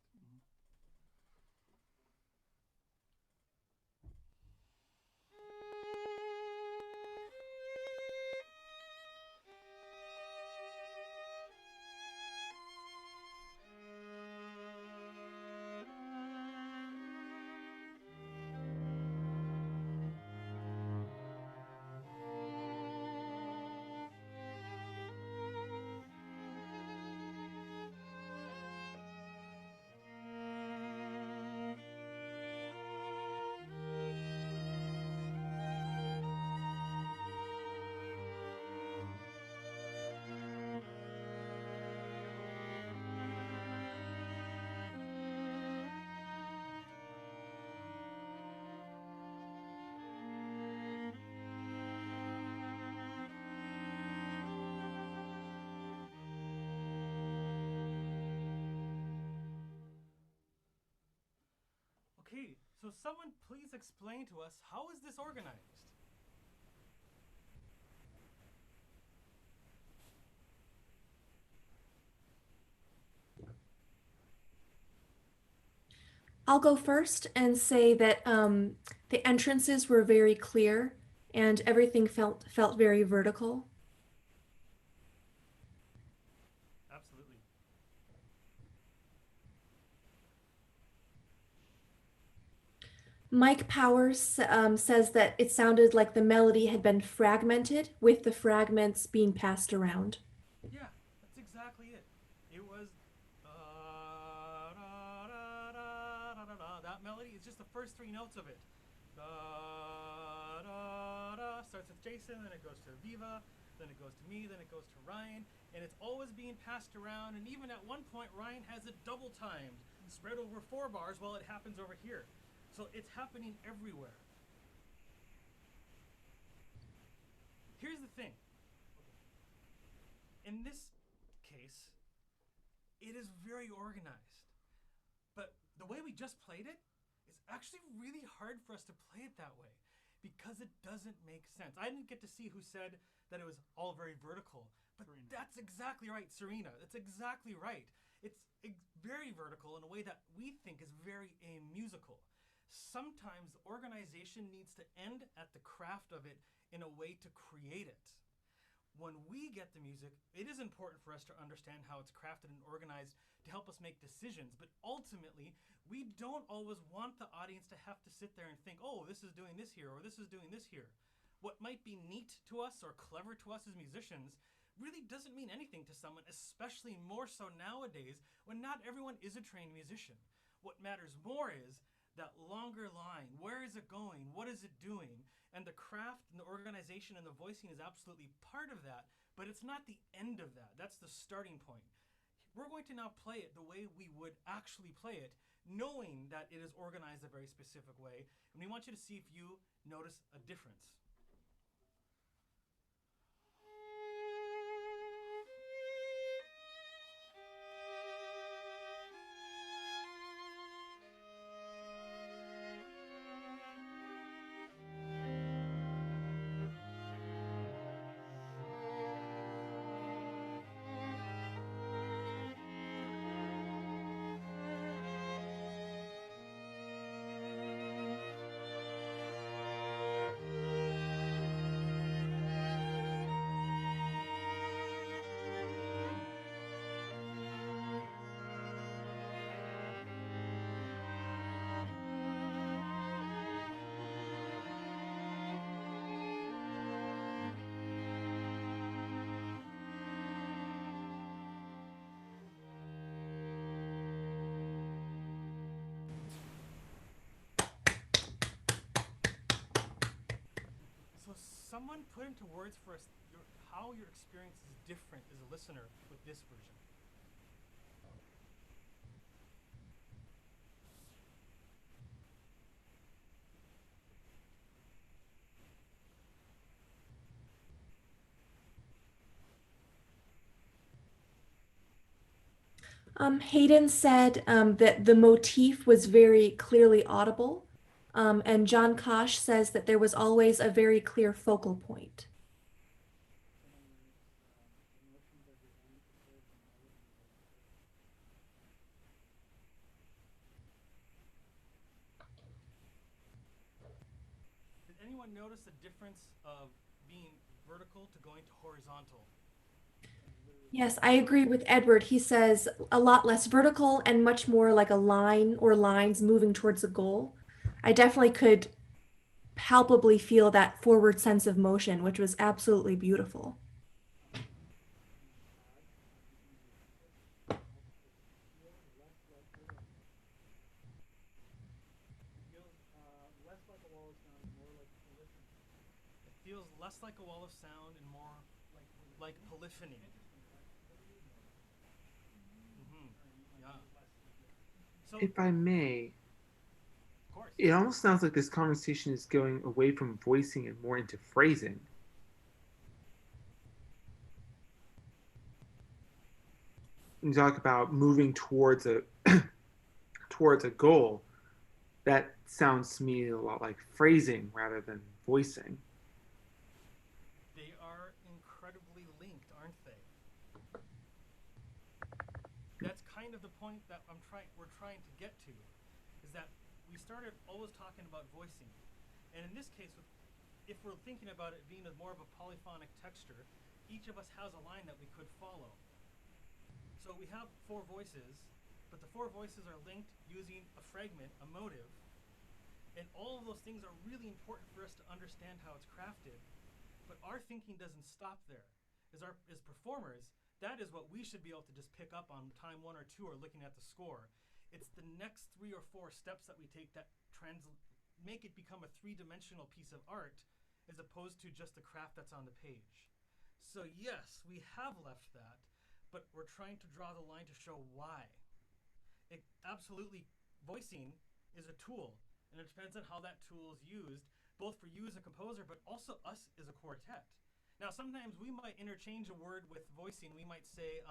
Okay, so someone please explain to us, how is this organized? I'll go first and say that the entrances were very clear and everything felt very vertical. Absolutely. Mike Powers says that it sounded like the melody had been fragmented, with the fragments being passed around. Yeah, that's exactly it. It was that melody is just the first 3 notes of it. Starts with Jason, then it goes to Viva, then it goes to me, then it goes to Ryan, and it's always being passed around. And even at one point, Ryan has it double timed, spread over 4 bars while it happens over here. So it's happening everywhere. Here's the thing. In this case, it is very organized. But the way we just played it is actually really hard for us to play it that way because it doesn't make sense. I didn't get to see who said that it was all very vertical, but Serena. That's exactly right, Serena. That's exactly right. It's very vertical in a way that we think is very amusical. Sometimes the organization needs to end at the craft of it in a way to create it. When we get the music, it is important for us to understand how it's crafted and organized to help us make decisions. But ultimately, we don't always want the audience to have to sit there and think, oh, this is doing this here, or this is doing this here. What might be neat to us or clever to us as musicians really doesn't mean anything to someone, especially more so nowadays when not everyone is a trained musician. What matters more is that longer line. Where is it going? What is it doing? And the craft and the organization and the voicing is absolutely part of that, but it's not the end of that. That's the starting point. We're going to now play it the way we would actually play it, knowing that it is organized a very specific way. And we want you to see if you notice a difference. someone put into words for us how your experience is different as a listener with this version? Hayden said that the motif was very clearly audible, and John Kosh says that there was always a very clear focal point. Did anyone notice the difference of being vertical to going to horizontal? Yes, I agree with Edward. He says a lot less vertical and much more like a line or lines moving towards a goal. I definitely could palpably feel that forward sense of motion, which was absolutely beautiful. It feels less like a wall of sound and more like polyphony. Yeah. So, If I may, of course. it almost sounds like this conversation is going away from voicing and more into phrasing. You talk about moving towards a towards a goal. That sounds to me a lot like phrasing rather than voicing. They are incredibly linked, aren't they? That's kind of the point that we're trying to get to, is that we started always talking about voicing. And in this case, if we're thinking about it being more of a polyphonic texture, each of us has a line that we could follow. So we have 4 voices, but the 4 voices are linked using a fragment, a motive. And all of those things are really important for us to understand how it's crafted. But our thinking doesn't stop there. As performers, that is what we should be able to just pick up on time 1 or 2 or looking at the score. It's the next 3 or 4 steps that we take that make it become a 3-dimensional piece of art as opposed to just the craft that's on the page. So yes, we have left that, but we're trying to draw the line to show why. Absolutely, voicing is a tool, and it depends on how that tool is used, both for you as a composer, but also us as a quartet. Now, sometimes we might interchange a word with voicing. We might say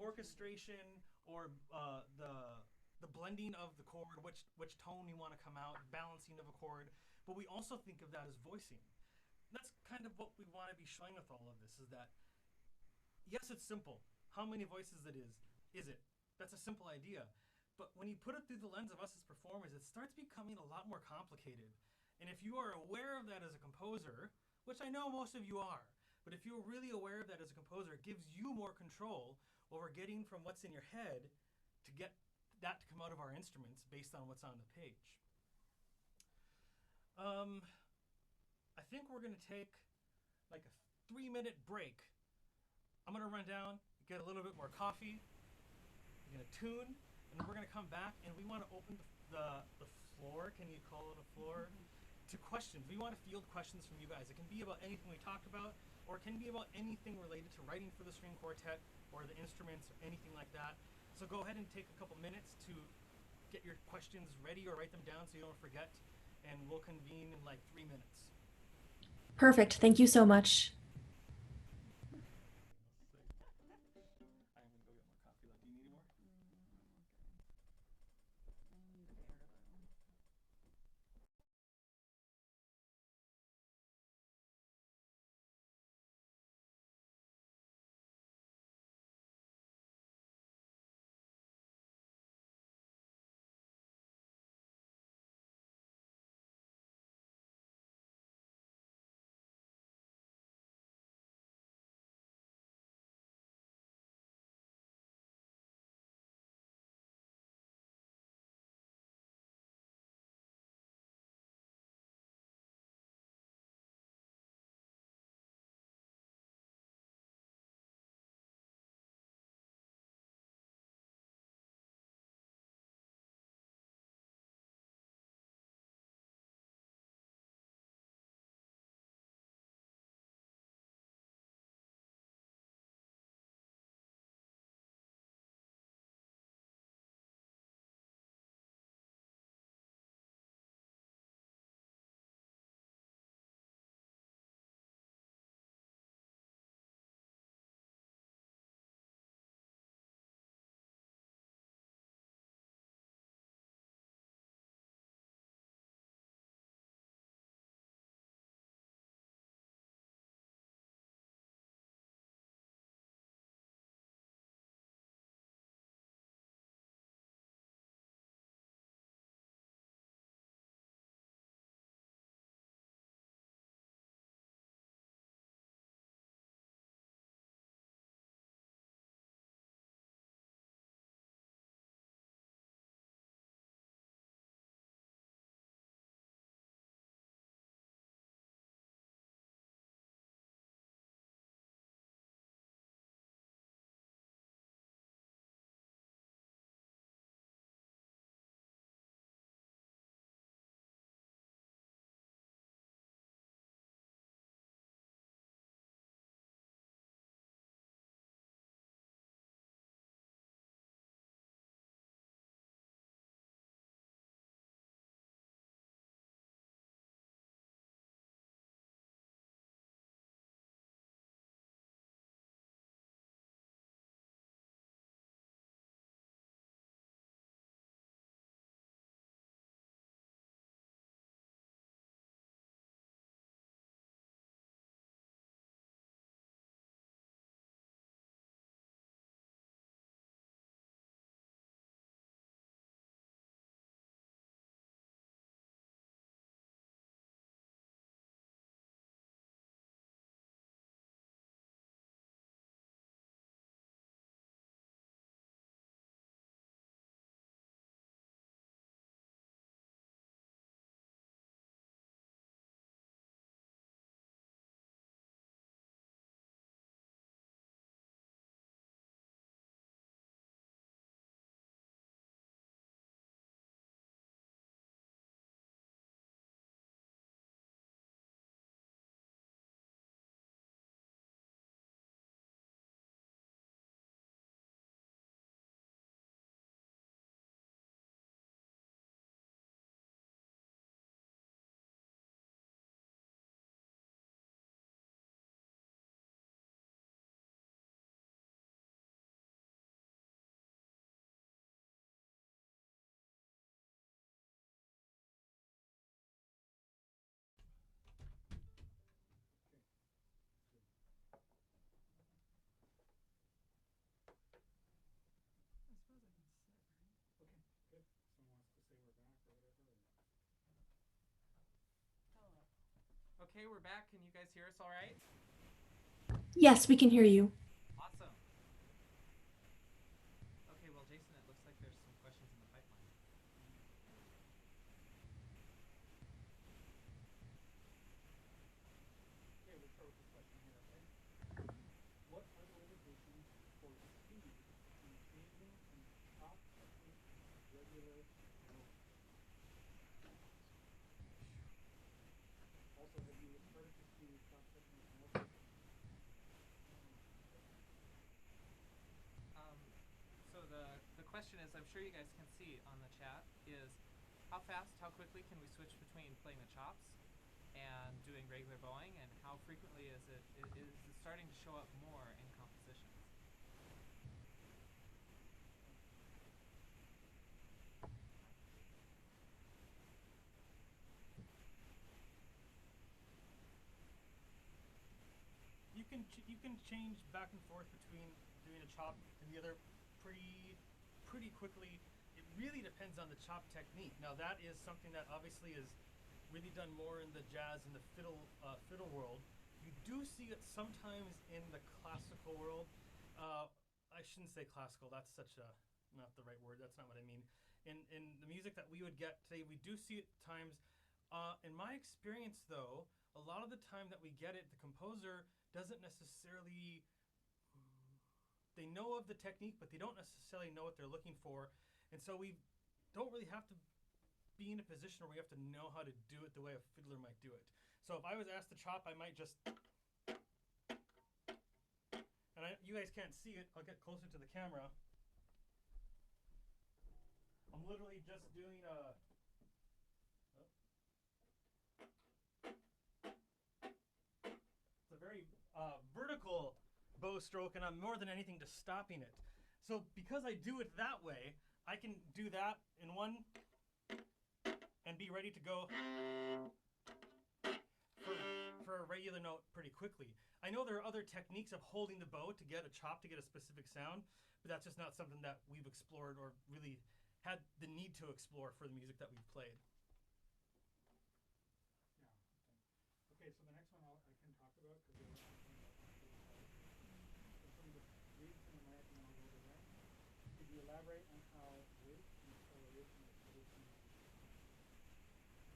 orchestration, or the blending of the chord, which tone you want to come out, balancing of a chord. But we also think of that as voicing. That's kind of what we want to be showing with all of this, is that yes, it's simple. How many voices it is it? That's a simple idea. But when you put it through the lens of us as performers, it starts becoming a lot more complicated. And if you are aware of that as a composer, which I know most of you are, but if you're really aware of that as a composer, it gives you more control over getting from what's in your head to get that to come out of our instruments based on what's on the page. I think we're going to take like a 3-minute break. I'm going to run down, get a little bit more coffee, we're going to tune, and then we're going to come back, and we want to open the floor, can you call it a floor, to questions. We want to field questions from you guys. It can be about anything we talked about, or it can be about anything related to writing for the string quartet, or the instruments, or anything like that. So go ahead and take a couple minutes to get your questions ready, or write them down so you don't forget, and we'll convene in like 3 minutes. Perfect. Thank you so much. Okay, we're back. Can you guys hear us all right? Yes, we can hear you. Awesome. Okay, well, Jason, it looks like there's some questions in the pipeline. Okay, we'll start with this question here, okay? What are the limitations for speed in changing from chop technique to regular notes? Also, have you started to see chop technique more frequently? So the question is, I'm sure you guys can see on the chat, is how fast, how quickly can we switch between playing the chops and doing regular bowing, and how frequently is it starting to show up more in compositions? You can change back and forth between doing a chop and the other pretty quickly. It really depends on the chop technique. Now that is something that obviously is really done more in the jazz and the fiddle world. You do see it sometimes in the classical world. I shouldn't say classical. That's such a not the right word. That's not what I mean. In the music that we would get today, we do see it times. In my experience, though, a lot of the time that we get it, the composer doesn't necessarily. They know of the technique, but they don't necessarily know what they're looking for, and so we don't really have to be in a position where we have to know how to do it the way a fiddler might do it. So if I was asked to chop, I might just, and you guys can't see it. I'll get closer to the camera. I'm literally just doing a. It's a very vertical bow stroke, and I'm more than anything just stopping it. So because I do it that way, I can do that in one and be ready to go for a regular note pretty quickly. I know there are other techniques of holding the bow to get a chop, to get a specific sound, but that's just not something that we've explored or really had the need to explore for the music that we've played. Yeah. Okay, so the next one I can talk about because they're asking about Octave Unison. So let me just read some of my and then I'll go to them. Could you elaborate on how weight and acceleration are produced in music?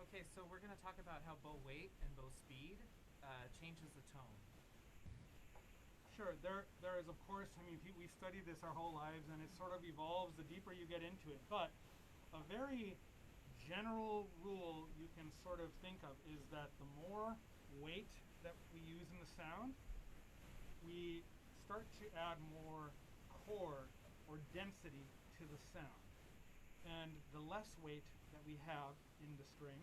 Okay, so we're going to talk about how bow weight and bow speed changes the tone. Sure, there is, of course, I mean, we've studied this our whole lives, and it sort of evolves the deeper you get into it. But a very general rule you can sort of think of is that the more weight that we use in the sound, we start to add more core or density to the sound. And the less weight that we have in the string,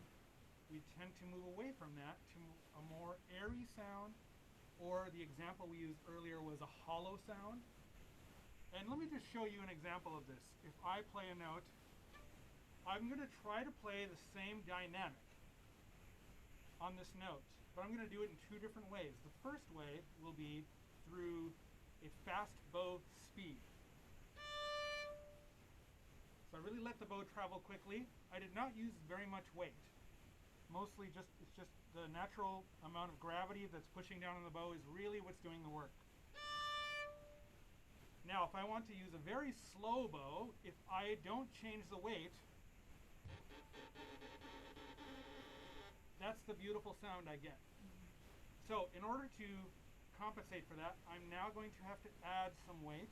we tend to move away from that to a more airy sound, or the example we used earlier was a hollow sound. And let me just show you an example of this. If I play a note, I'm going to try to play the same dynamic on this note, but I'm going to do it in two different ways. The first way will be through a fast bow speed. So I really let the bow travel quickly. I did not use very much weight. Mostly it's just the natural amount of gravity that's pushing down on the bow is really what's doing the work. Now, if I want to use a very slow bow, if I don't change the weight, that's the beautiful sound I get. So in order to compensate for that, I'm now going to have to add some weight.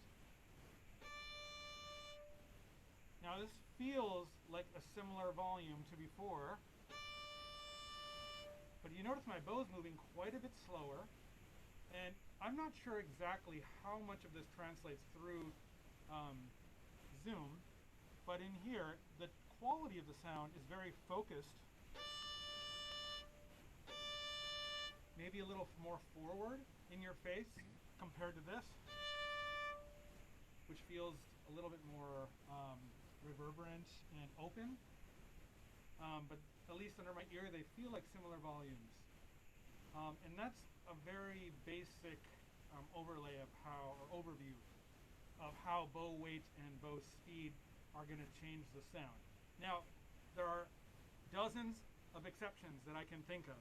Now this feels like a similar volume to before, but you notice my bow's moving quite a bit slower, and I'm not sure exactly how much of this translates through Zoom, but in here, the quality of the sound is very focused, maybe a little more forward in your face compared to this, which feels a little bit more reverberant and open, but at least under my ear, they feel like similar volumes. And that's a very basic overlay of overview of how bow weight and bow speed are going to change the sound. Now, there are dozens of exceptions that I can think of.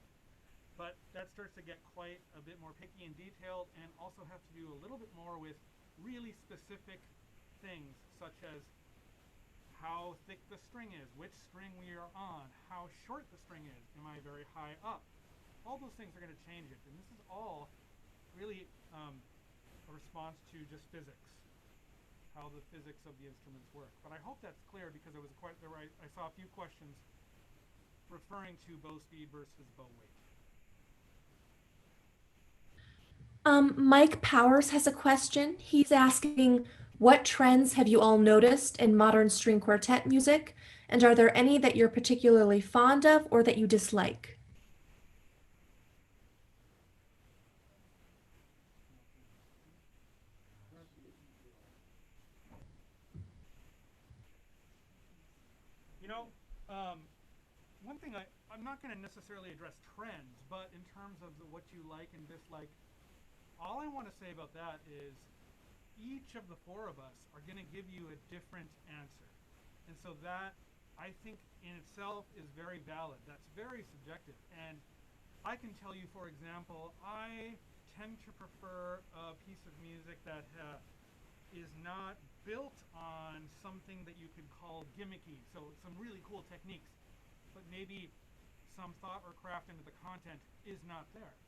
But that starts to get quite a bit more picky and detailed, and also have to do a little bit more with really specific things, such as how thick the string is, which string we are on, how short the string is, am I very high up? All those things are going to change it, and this is all really a response to just physics, how the physics of the instruments work. But I hope that's clear, because I saw a few questions referring to bow speed versus bow weight. Mike Powers has a question. He's asking, what trends have you all noticed in modern string quartet music? And are there any that you're particularly fond of or that you dislike? You know, one thing I'm not going to necessarily address trends, but in terms of what you like and dislike, all I want to say about that is each of the four of us are going to give you a different answer. And so that, I think, in itself is very valid. That's very subjective. And I can tell you, for example, I tend to prefer a piece of music that is not built on something that you could call gimmicky, so some really cool techniques, but maybe some thought or craft into the content is not there.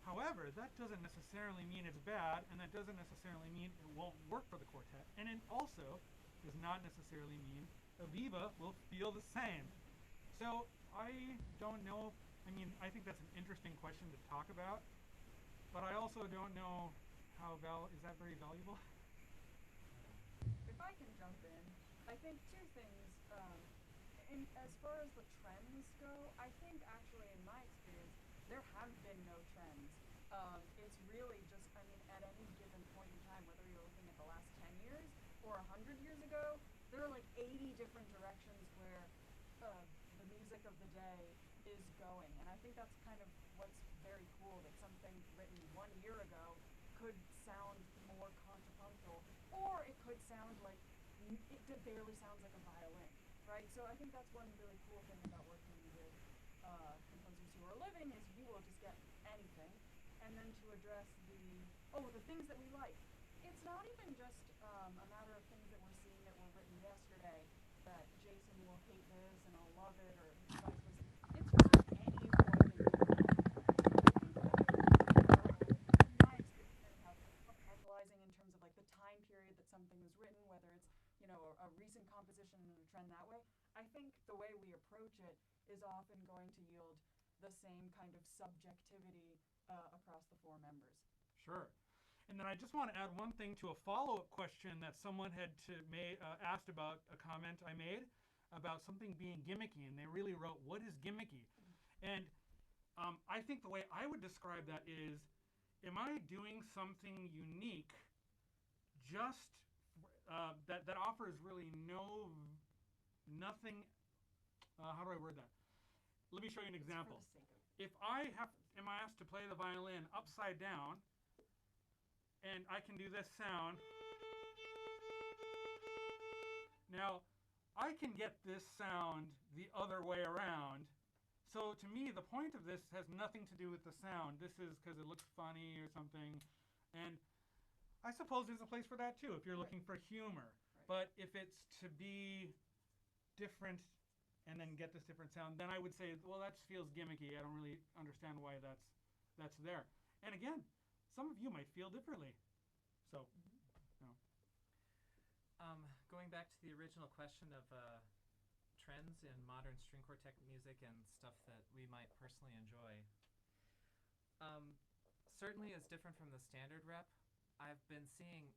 However, that doesn't necessarily mean it's bad, and that doesn't necessarily mean it won't work for the quartet, and it also does not necessarily mean Aviva will feel the same. So I don't know. I mean, I think that's an interesting question to talk about, but I also don't know how is that very valuable? If I can jump in, I think two things. As far as the trends go, I think actually in my experience, there have been no trends. It's really just, I mean, at any given point in time, whether you're looking at the last 10 years or 100 years ago, there are like 80 different directions where the music of the day is going. And I think that's kind of what's very cool, that something written 1 year ago could sound more contrapuntal, or it could sound like, it barely sounds like a violin, right? So I think that's one really cool thing about working with composers who are living, is you will just get anything. And then to address the things that we like, it's not even just a matter of things that we're seeing that were written yesterday, that Jason will hate this and I'll love it, or vice versa. It's for any point in my experience have compartmentalizing in terms of like the time period that something was written, whether it's, you know, a recent composition and a trend that way. I think the way we approach it is often going to yield the same kind of subjectivity across the four members. Sure. And then I just want to add one thing to a follow-up question that someone had asked about a comment I made about something being gimmicky, and they really wrote, "What is gimmicky?" And I think the way I would describe that is, am I doing something unique, just that offers really nothing? How do I word that? Let me show you an example. If am I asked to play the violin upside down, and I can do this sound. Now, I can get this sound the other way around. So to me, the point of this has nothing to do with the sound. This is because it looks funny or something. And I suppose there's a place for that too, if you're looking for humor. But if it's to be different and then get this different sound, then I would say, well, that feels gimmicky. I don't really understand why that's there. And again, some of you might feel differently. So, you know. Going back to the original question of trends in modern string quartet music and stuff that we might personally enjoy, certainly is different from the standard rep. I've been seeing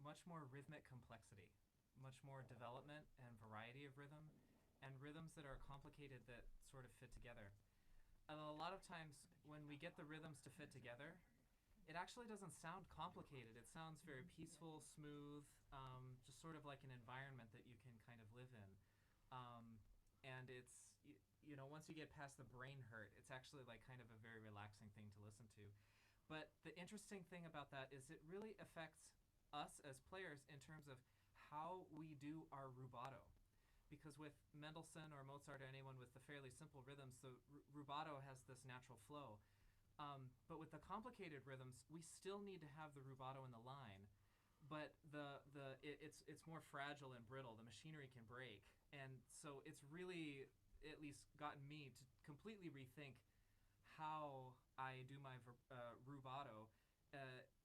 much more rhythmic complexity, much more development and variety of rhythm, and rhythms that are complicated that sort of fit together. And a lot of times when we get the rhythms to fit together, it actually doesn't sound complicated. It sounds very peaceful, smooth, just sort of like an environment that you can kind of live in. And it's, you know, once you get past the brain hurt, it's actually like kind of a very relaxing thing to listen to. But the interesting thing about that is it really affects us as players in terms of how we do our rubato. because with Mendelssohn or Mozart or anyone with the fairly simple rhythms, the rubato has this natural flow. But with the complicated rhythms, we still need to have the rubato in the line, but it's more fragile and brittle. The machinery can break, and so it's really at least gotten me to completely rethink how I do my rubato,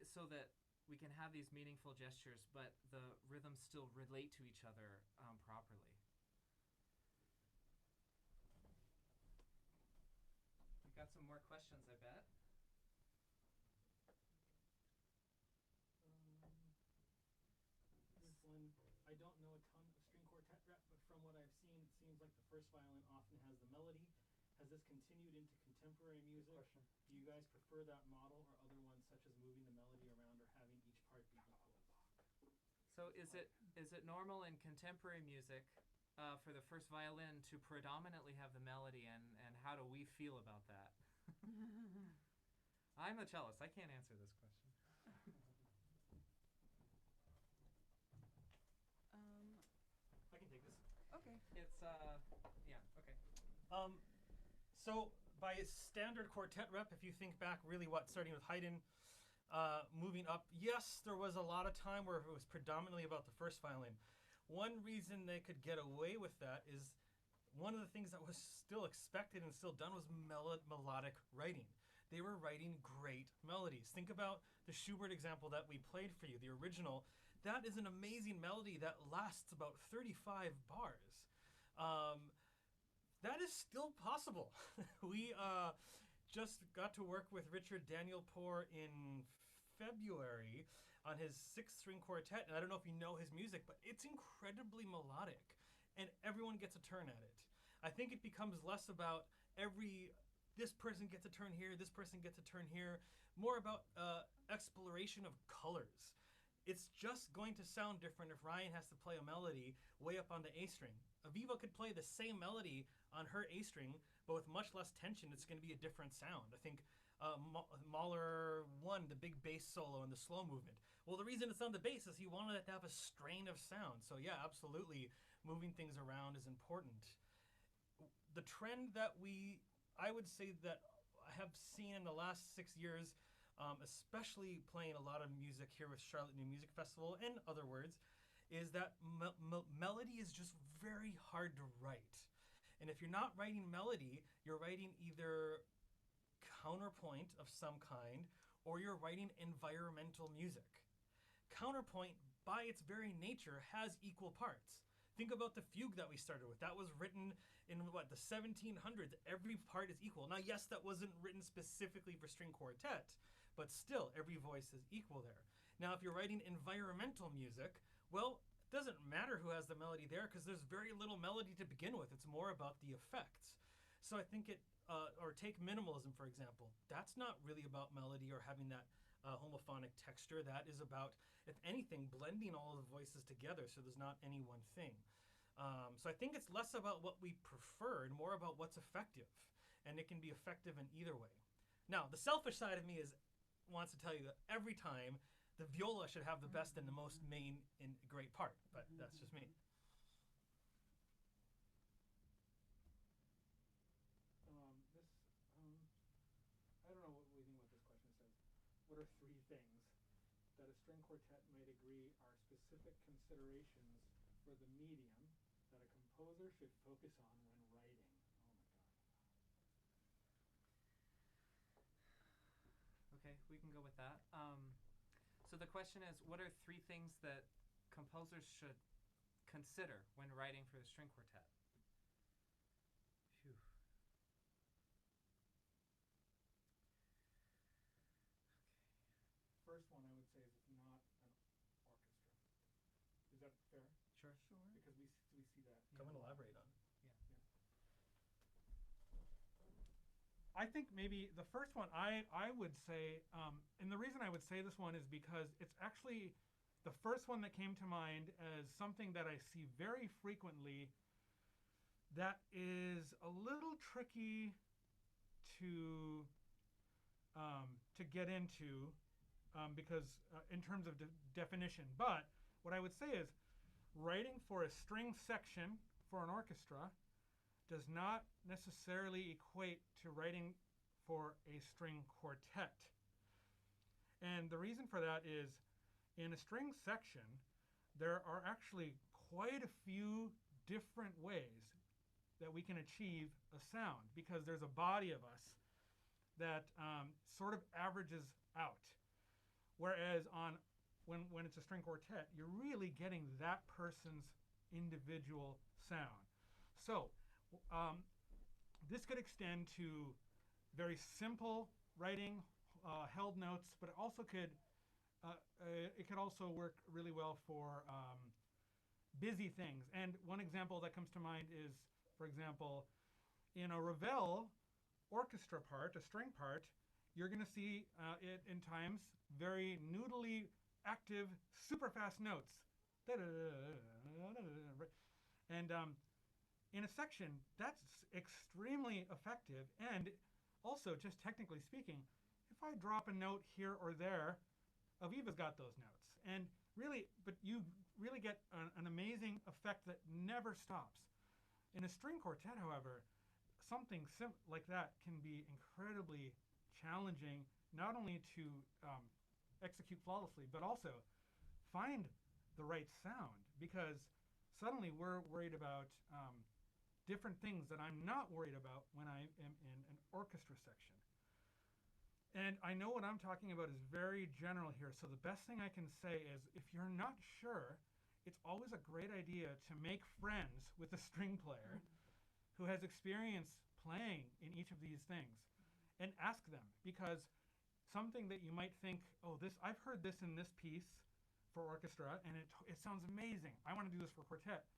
so that we can have these meaningful gestures, but the rhythms still relate to each other properly. We got some more questions, I bet. Here's one. I don't know a ton of string quartet rep, but from what I've seen, it seems like the first violin often has the melody. Has this continued into contemporary music? Question. Do you guys prefer that model or other ones such as moving the melody around or having each part be equal? So is it normal in contemporary music for the first violin to predominantly have the melody, and how do we feel about that? I'm the cellist. I can't answer this question. I can take this. Okay. It's yeah, okay. So by standard quartet rep, if you think back really starting with Haydn, moving up, yes, there was a lot of time where it was predominantly about the first violin. One reason they could get away with that is one of the things that was still expected and still done was melodic writing. They were writing great melodies. Think about the Schubert example that we played for you, the original. That is an amazing melody that lasts about 35 bars. That is still possible. We just got to work with Richard Danielpour in February on his 6th-string quartet, and I don't know if you know his music, but it's incredibly melodic, and everyone gets a turn at it. I think it becomes less about this person gets a turn here, this person gets a turn here, more about exploration of colors. It's just going to sound different if Ryan has to play a melody way up on the A string. Aviva could play the same melody on her A string, but with much less tension, it's going to be a different sound. I think Mahler won the big bass solo and the slow movement. Well, the reason it's on the bass is he wanted it to have a strain of sound. So yeah, absolutely, moving things around is important. The trend that I would say that I have seen in the last 6 years, especially playing a lot of music here with Charlotte New Music Festival and other words, is that melody is just very hard to write. And if you're not writing melody, you're writing either counterpoint of some kind, or you're writing environmental music. Counterpoint, by its very nature, has equal parts. Think about the fugue that we started with. That was written in the 1700s. Every part is equal. Now, yes, that wasn't written specifically for string quartet, but still, every voice is equal there. Now, if you're writing environmental music, well, it doesn't matter who has the melody there because there's very little melody to begin with. It's more about the effects. So I think or take minimalism, for example. That's not really about melody or having that homophonic texture. That is about, if anything, blending all of the voices together so there's not any one thing. So I think it's less about what we prefer and more about what's effective. And it can be effective in either way. Now, the selfish side of me wants to tell you that every time the viola should have the best and the most main and great part, but that's just me. I don't know what we think what this question says. What are 3 things that a string quartet might agree are specific considerations for the medium that a composer should focus on when writing? Oh my God. Okay, we can go with that. So the question is, what are 3 things that composers should consider when writing for the string quartet? Phew. First one I would say is it's not an orchestra. Is that fair? Sure. Because we see that. Yeah. Come and elaborate on it. Yeah. I think maybe the first one I would say, and the reason I would say this one is because it's actually the first one that came to mind as something that I see very frequently that is a little tricky to get into because in terms of definition. But what I would say is writing for a string section for an orchestra does not necessarily equate to writing for a string quartet. And the reason for that is in a string section, there are actually quite a few different ways that we can achieve a sound because there's a body of us that sort of averages out. Whereas when it's a string quartet, you're really getting that person's individual sound. So this could extend to very simple writing, held notes, but it could also work really well for busy things. And one example that comes to mind is, for example, in a Ravel orchestra part, a string part, you're going to see it in times very noodly, active, super fast notes. And in a section, that's extremely effective. And also, just technically speaking, if I drop a note here or there, Aviva's got those notes. And really, but you really get an amazing effect that never stops. In a string quartet, however, something like that can be incredibly challenging, not only to execute flawlessly, but also find the right sound, because suddenly we're worried about different things that I'm not worried about when I am in an orchestra section. And I know what I'm talking about is very general here, so the best thing I can say is if you're not sure, it's always a great idea to make friends with a string player who has experience playing in each of these things and ask them, because something that you might think, oh, I've heard this in this piece for orchestra and it sounds amazing, I want to do this for quartet,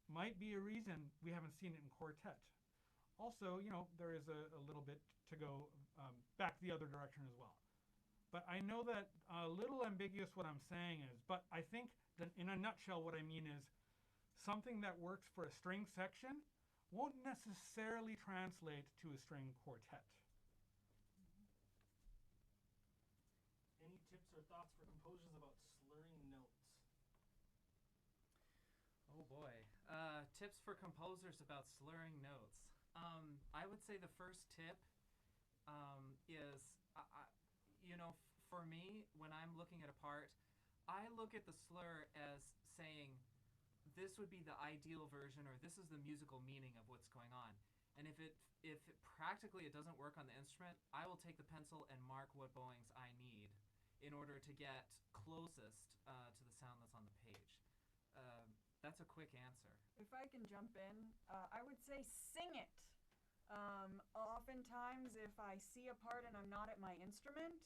might be a reason we haven't seen it in quartet. Also, there is a little bit to go back the other direction as well. But I know that a little ambiguous what I'm saying is, but I think that in a nutshell what I mean is something that works for a string section won't necessarily translate to a string quartet. Any tips or thoughts for composers about slurring notes? Oh boy. Tips for composers about slurring notes. I would say the first tip is, for me, when I'm looking at a part, I look at the slur as saying, this would be the ideal version, or this is the musical meaning of what's going on. And if practically it doesn't work on the instrument, I will take the pencil and mark what bowings I need in order to get closest to the sound that's on the page. That's a quick answer. If I can jump in, I would say sing it. Oftentimes, if I see a part and I'm not at my instrument,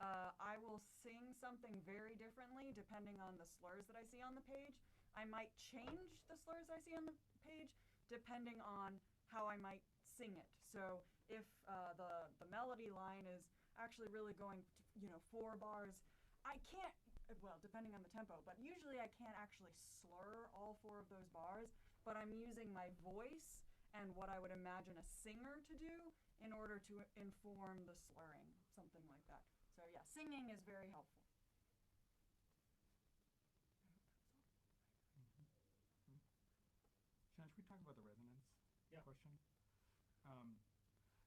I will sing something very differently depending on the slurs that I see on the page. I might change the slurs I see on the page depending on how I might sing it. So if the melody line is actually really going to, 4 bars, I can't, well, depending on the tempo, but usually I can't actually slur all 4 of those bars, but I'm using my voice and what I would imagine a singer to do in order to inform the slurring, something like that. So yeah, singing is very helpful. Shan, should we talk about the resonance question?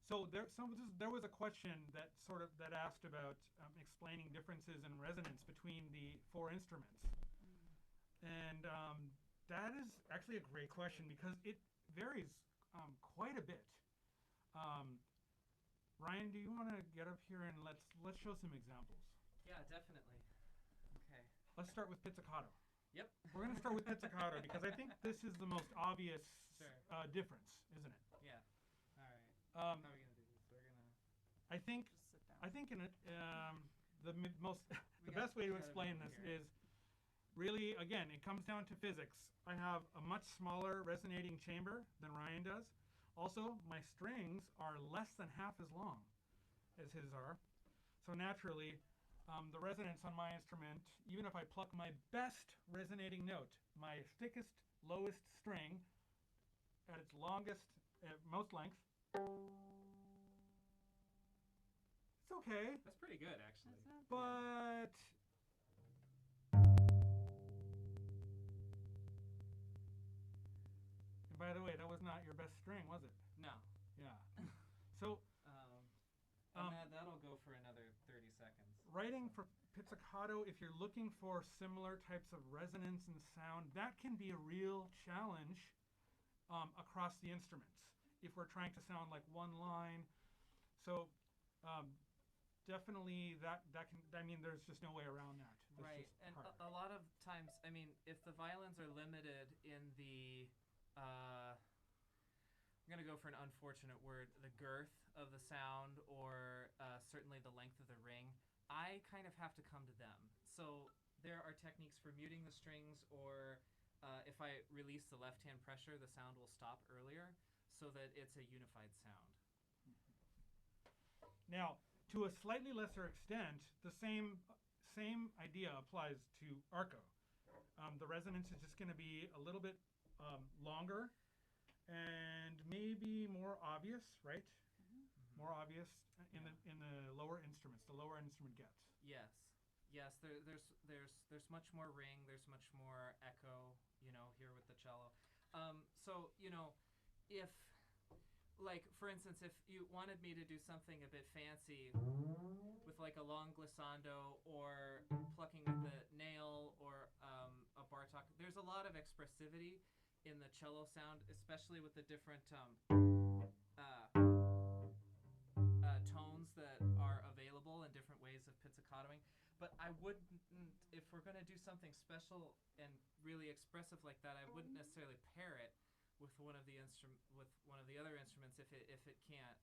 So there was a question that asked about explaining differences in resonance between the 4 instruments. And that is actually a great question because it varies quite a bit. Ryan, do you want to get up here and let's show some examples? Yeah, definitely. Okay. Let's start with pizzicato. Yep. We're going to start with pizzicato because I think this is the most obvious difference, isn't it? Yeah. All right. How are we going to do this? We're going to... I think in the best way to explain this is really, again, it comes down to physics. I have a much smaller resonating chamber than Ryan does. Also, my strings are less than half as long as his are. So naturally, the resonance on my instrument, even if I pluck my best resonating note, my thickest, lowest string at its longest, most length, it's okay. That's pretty good, actually. But was not your best string, was it? No. Yeah. So that'll go for another 30 seconds. Writing for pizzicato, if you're looking for similar types of resonance and sound, that can be a real challenge across the instruments if we're trying to sound like one line. So definitely that can, I mean, there's just no way around that. That's right, and a lot of times, I mean, if the violins are limited in the, I'm going to go for an unfortunate word, the girth of the sound, or certainly the length of the ring, I kind of have to come to them. So there are techniques for muting the strings, or if I release the left-hand pressure, the sound will stop earlier so that it's a unified sound. Now, to a slightly lesser extent, the same idea applies to arco. The resonance is just going to be a little bit longer and maybe more obvious, right? Mm-hmm. More obvious in the lower instruments. The lower instrument gets. Yes, yes. There's much more ring. There's much more echo. You know, here with the cello. So you know, if like, for instance, if you wanted me to do something a bit fancy with like a long glissando or plucking with the nail or a Bartok, there's a lot of expressivity in the cello sound, especially with the different tones that are available and different ways of pizzicatoing. But I wouldn't, if we're going to do something special and really expressive like that, I wouldn't necessarily pair it with one of the other instruments if it can't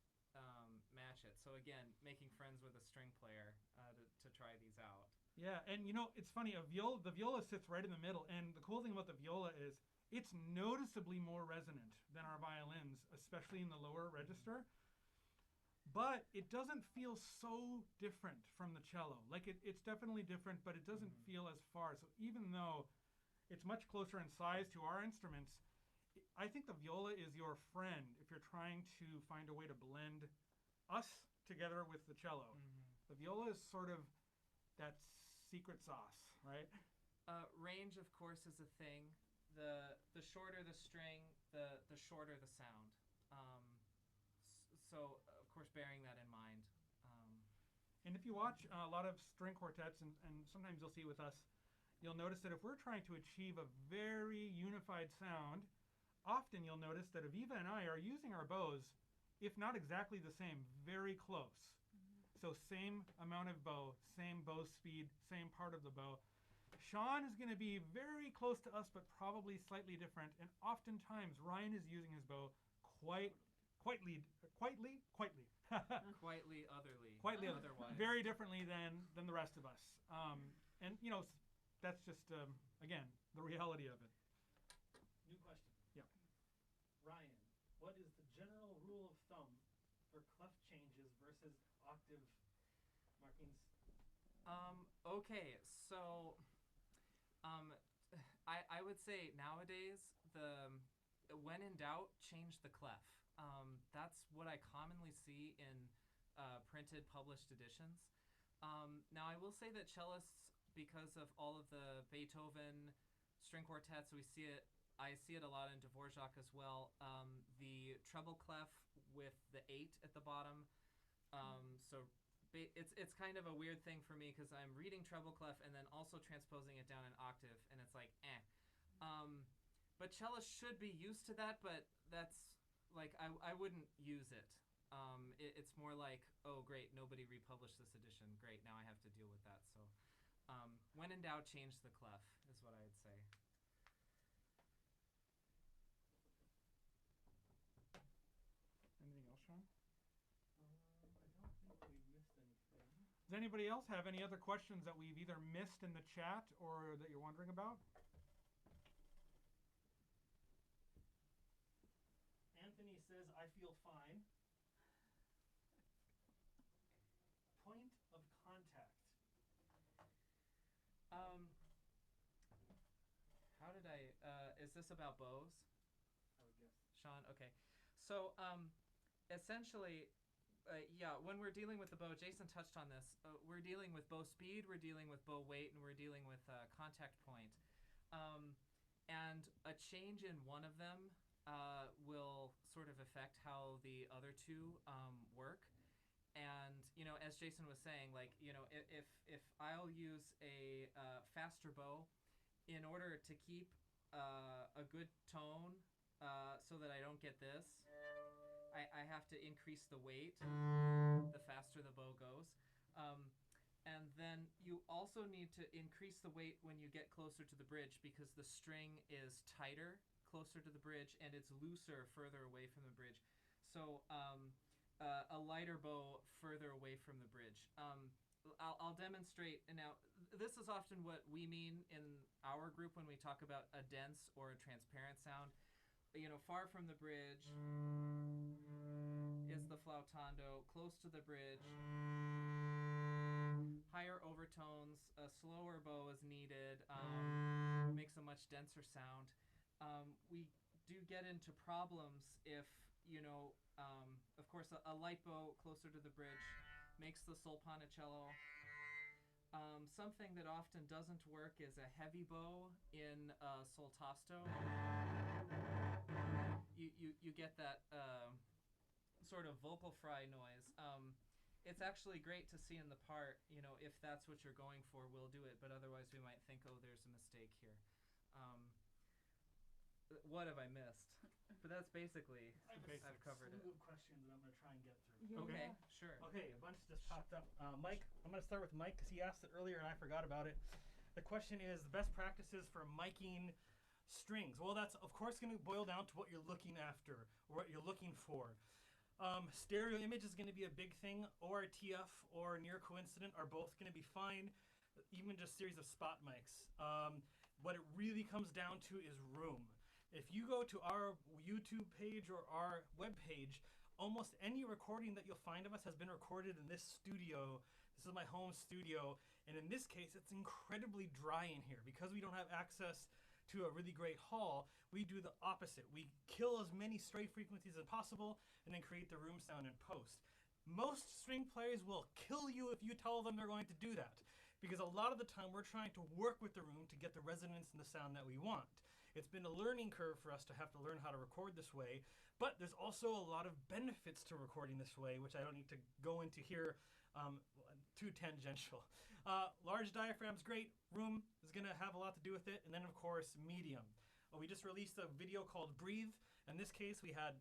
match it. So again, making friends with a string player to try these out. Yeah, and you know, it's funny, the viola sits right in the middle, and the cool thing about the viola is it's noticeably more resonant than our violins, especially in the lower register. But it doesn't feel so different from the cello. Like it's definitely different, but it doesn't feel as far. So even though it's much closer in size to our instruments, I think the viola is your friend if you're trying to find a way to blend us together with the cello. The viola is sort of that secret sauce, right? Range, of course, is a thing. The shorter the string, the shorter the sound. So, of course, bearing that in mind. And if you watch a lot of string quartets, and sometimes you'll see with us, you'll notice that if we're trying to achieve a very unified sound, often you'll notice that Aviva and I are using our bows, if not exactly the same, very close. So same amount of bow, same bow speed, same part of the bow. Sean is going to be very close to us, but probably slightly different. And oftentimes Ryan is using his bow quietly, otherwise, very differently than the rest of us. And you know, that's just again the reality of it. New question. Yeah. Ryan, what is the general rule of thumb for clef changes versus octave markings? Okay, so I would say nowadays when in doubt, change the clef. That's what I commonly see in printed, published editions. Now, I will say that cellists, because of all of the Beethoven string quartets, I see it a lot in Dvorak as well. The treble clef with the 8 at the bottom. So it's kind of a weird thing for me because I'm reading treble clef and then also transposing it down an octave, and it's like, But cellists should be used to that, but that's like, I wouldn't use it. It's more like, oh, great, nobody republished this edition. Great, now I have to deal with that. So when in doubt, change the clef is what I would say. Anything else, Sean? I don't think we missed anything. Does anybody else have any other questions that we've either missed in the chat or that you're wondering about? Anthony says, I feel fine. Point of contact. How did is this about bows? I would guess. Sean, okay. So, essentially, yeah, when we're dealing with the bow, Jason touched on this, we're dealing with bow speed, we're dealing with bow weight, and we're dealing with contact point. And a change in one of them will sort of affect how the other two work. And as Jason was saying, like if I'll use a faster bow in order to keep a good tone, so that I don't get this, I have to increase the weight the faster the bow goes. And then you also need to increase the weight when you get closer to the bridge, because the string is tighter closer to the bridge and it's looser further away from the bridge. So a lighter bow further away from the bridge. I'll demonstrate. And now, this is often what we mean in our group when we talk about a dense or a transparent sound. Far from the bridge is the flautando, close to the bridge, higher overtones, a slower bow is needed, makes a much denser sound. We do get into problems if, of course, a light bow closer to the bridge makes the solpanicello. Something that often doesn't work is a heavy bow in sol tasto. You get that sort of vocal fry noise. It's actually great to see in the part, if that's what you're going for, we'll do it, but otherwise we might think, oh, there's a mistake here. What have I missed? But that's basically, I've covered it. Slew of questions that I'm going to try and get through. Okay, sure. Okay, a bunch just popped up. Mike, I'm going to start with Mike because he asked it earlier and I forgot about it. The question is the best practices for miking strings. Well, that's of course going to boil down to what you're looking after or what you're looking for. Stereo image is going to be a big thing. ORTF or near coincident are both going to be fine. Even just series of spot mics. What it really comes down to is room. If you go to our YouTube page or our web page, almost any recording that you'll find of us has been recorded in this studio. This is my home studio. And in this case, it's incredibly dry in here. Because we don't have access to a really great hall, we do the opposite. We kill as many stray frequencies as possible and then create the room sound in post. Most string players will kill you if you tell them they're going to do that. Because a lot of the time we're trying to work with the room to get the resonance and the sound that we want. It's been a learning curve for us to have to learn how to record this way, but there's also a lot of benefits to recording this way, which I don't need to go into here, too tangential. Large diaphragm's great. Room is going to have a lot to do with it. And then, of course, medium. We just released a video called Breathe. In this case, we had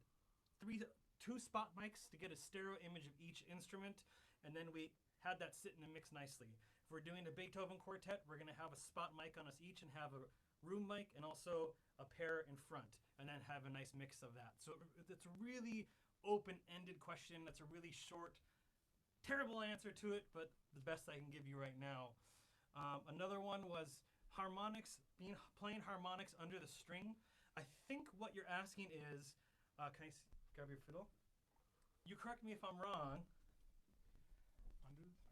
two spot mics to get a stereo image of each instrument, and then we had that sit in the mix nicely. If we're doing a Beethoven quartet, we're going to have a spot mic on us each and have a room mic and also a pair in front, and then have a nice mix of that. So it's a really open-ended question. That's a really short, terrible answer to it, but the best I can give you right now. Another one was harmonics, playing harmonics under the string. I think what you're asking is, can I grab your fiddle? You correct me if I'm wrong.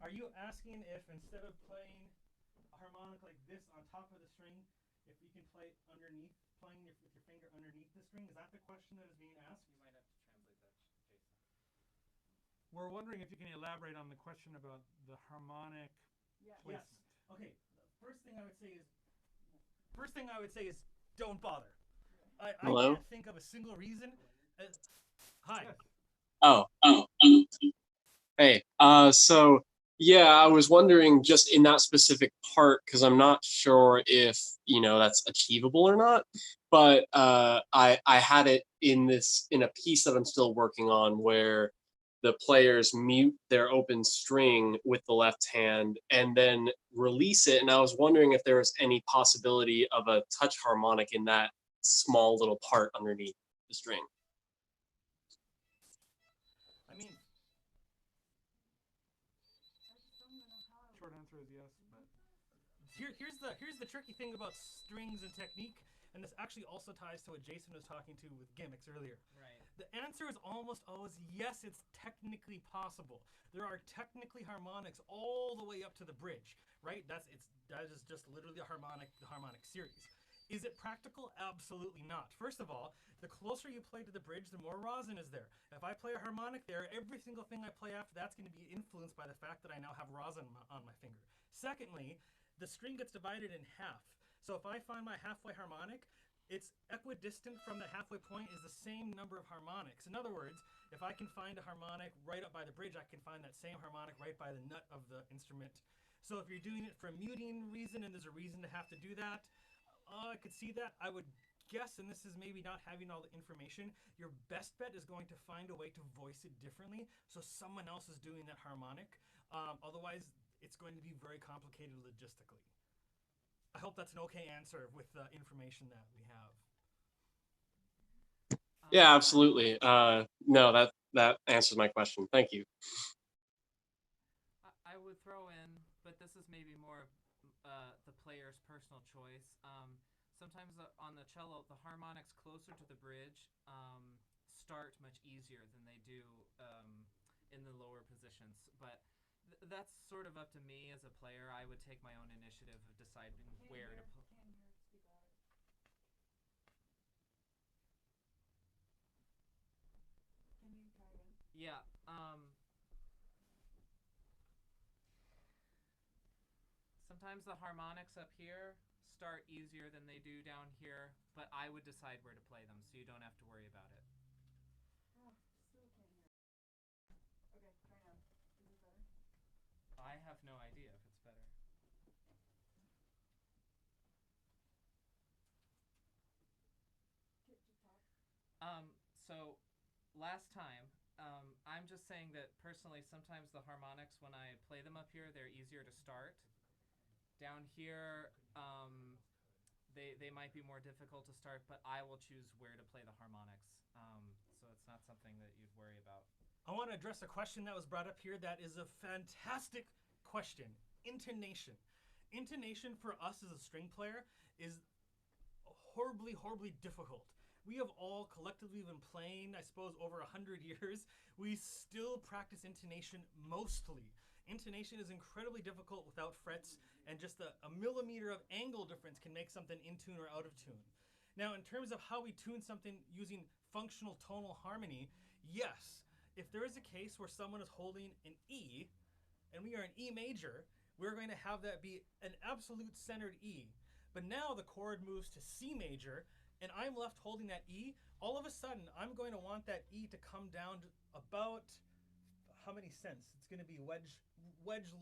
Are you asking if instead of playing a harmonic like this on top of the string, if you can play underneath, playing with your finger underneath the string? Is that the question that is being asked? You might have to translate that, Jason. We're wondering if you can elaborate on the question about the harmonic placement. Yes. Okay. First thing I would say is don't bother. I Hello? can't think of a single reason. Hi. Oh. Hey. So yeah, I was wondering just in that specific part, because I'm not sure if that's achievable or not. But I had it in a piece that I'm still working on where the players mute their open string with the left hand and then release it. And I was wondering if there was any possibility of a touch harmonic in that small little part underneath the string. I mean, Short answer is yes, but here's the tricky thing about strings and technique, and this actually also ties to what Jason was talking to with gimmicks earlier. Right. The answer is almost always yes, it's technically possible. There are technically harmonics all the way up to the bridge, right? That is just literally the harmonic series. Is it practical? Absolutely not. First of all, the closer you play to the bridge, the more rosin is there. If I play a harmonic there, every single thing I play after that's going to be influenced by the fact that I now have rosin on my finger. Secondly, the string gets divided in half. So if I find my halfway harmonic, it's equidistant from the halfway point is the same number of harmonics. In other words, if I can find a harmonic right up by the bridge, I can find that same harmonic right by the nut of the instrument. So if you're doing it for a muting reason and there's a reason to have to do that, I could see that. I would guess, and this is maybe not having all the information, your best bet is going to find a way to voice it differently so someone else is doing that harmonic. Otherwise, it's going to be very complicated logistically. I hope that's an okay answer with the information that we have. Yeah, absolutely. No, that answers my question. Thank you. I would throw in, but this is maybe more the player's personal choice. Sometimes on the cello, the harmonics closer to the bridge start much easier than they do in the lower positions. But that's sort of up to me as a player. I would take my own initiative of deciding where to put. Yeah. Sometimes the harmonics up here start easier than they do down here, but I would decide where to play them, so you don't have to worry about it. Oh, still can't hear. Okay, try now. Is it better? I have no idea if it's better. So last time, I'm just saying that personally, sometimes the harmonics, when I play them up here, they're easier to start. Down here, they might be more difficult to start, but I will choose where to play the harmonics. So it's not something that you'd worry about. I want to address a question that was brought up here that is a fantastic question. Intonation. Intonation for us as a string player is horribly, horribly difficult. We have all collectively been playing, I suppose, over 100 years. We still practice intonation mostly. Intonation is incredibly difficult without frets, and just a millimeter of angle difference can make something in tune or out of tune. Now, in terms of how we tune something using functional tonal harmony, yes. If there is a case where someone is holding an E, and we are in E major, we're going to have that be an absolute centered E. But now the chord moves to C major, and I'm left holding that E. All of a sudden, I'm going to want that E to come down to about how many cents? It's going to be wedge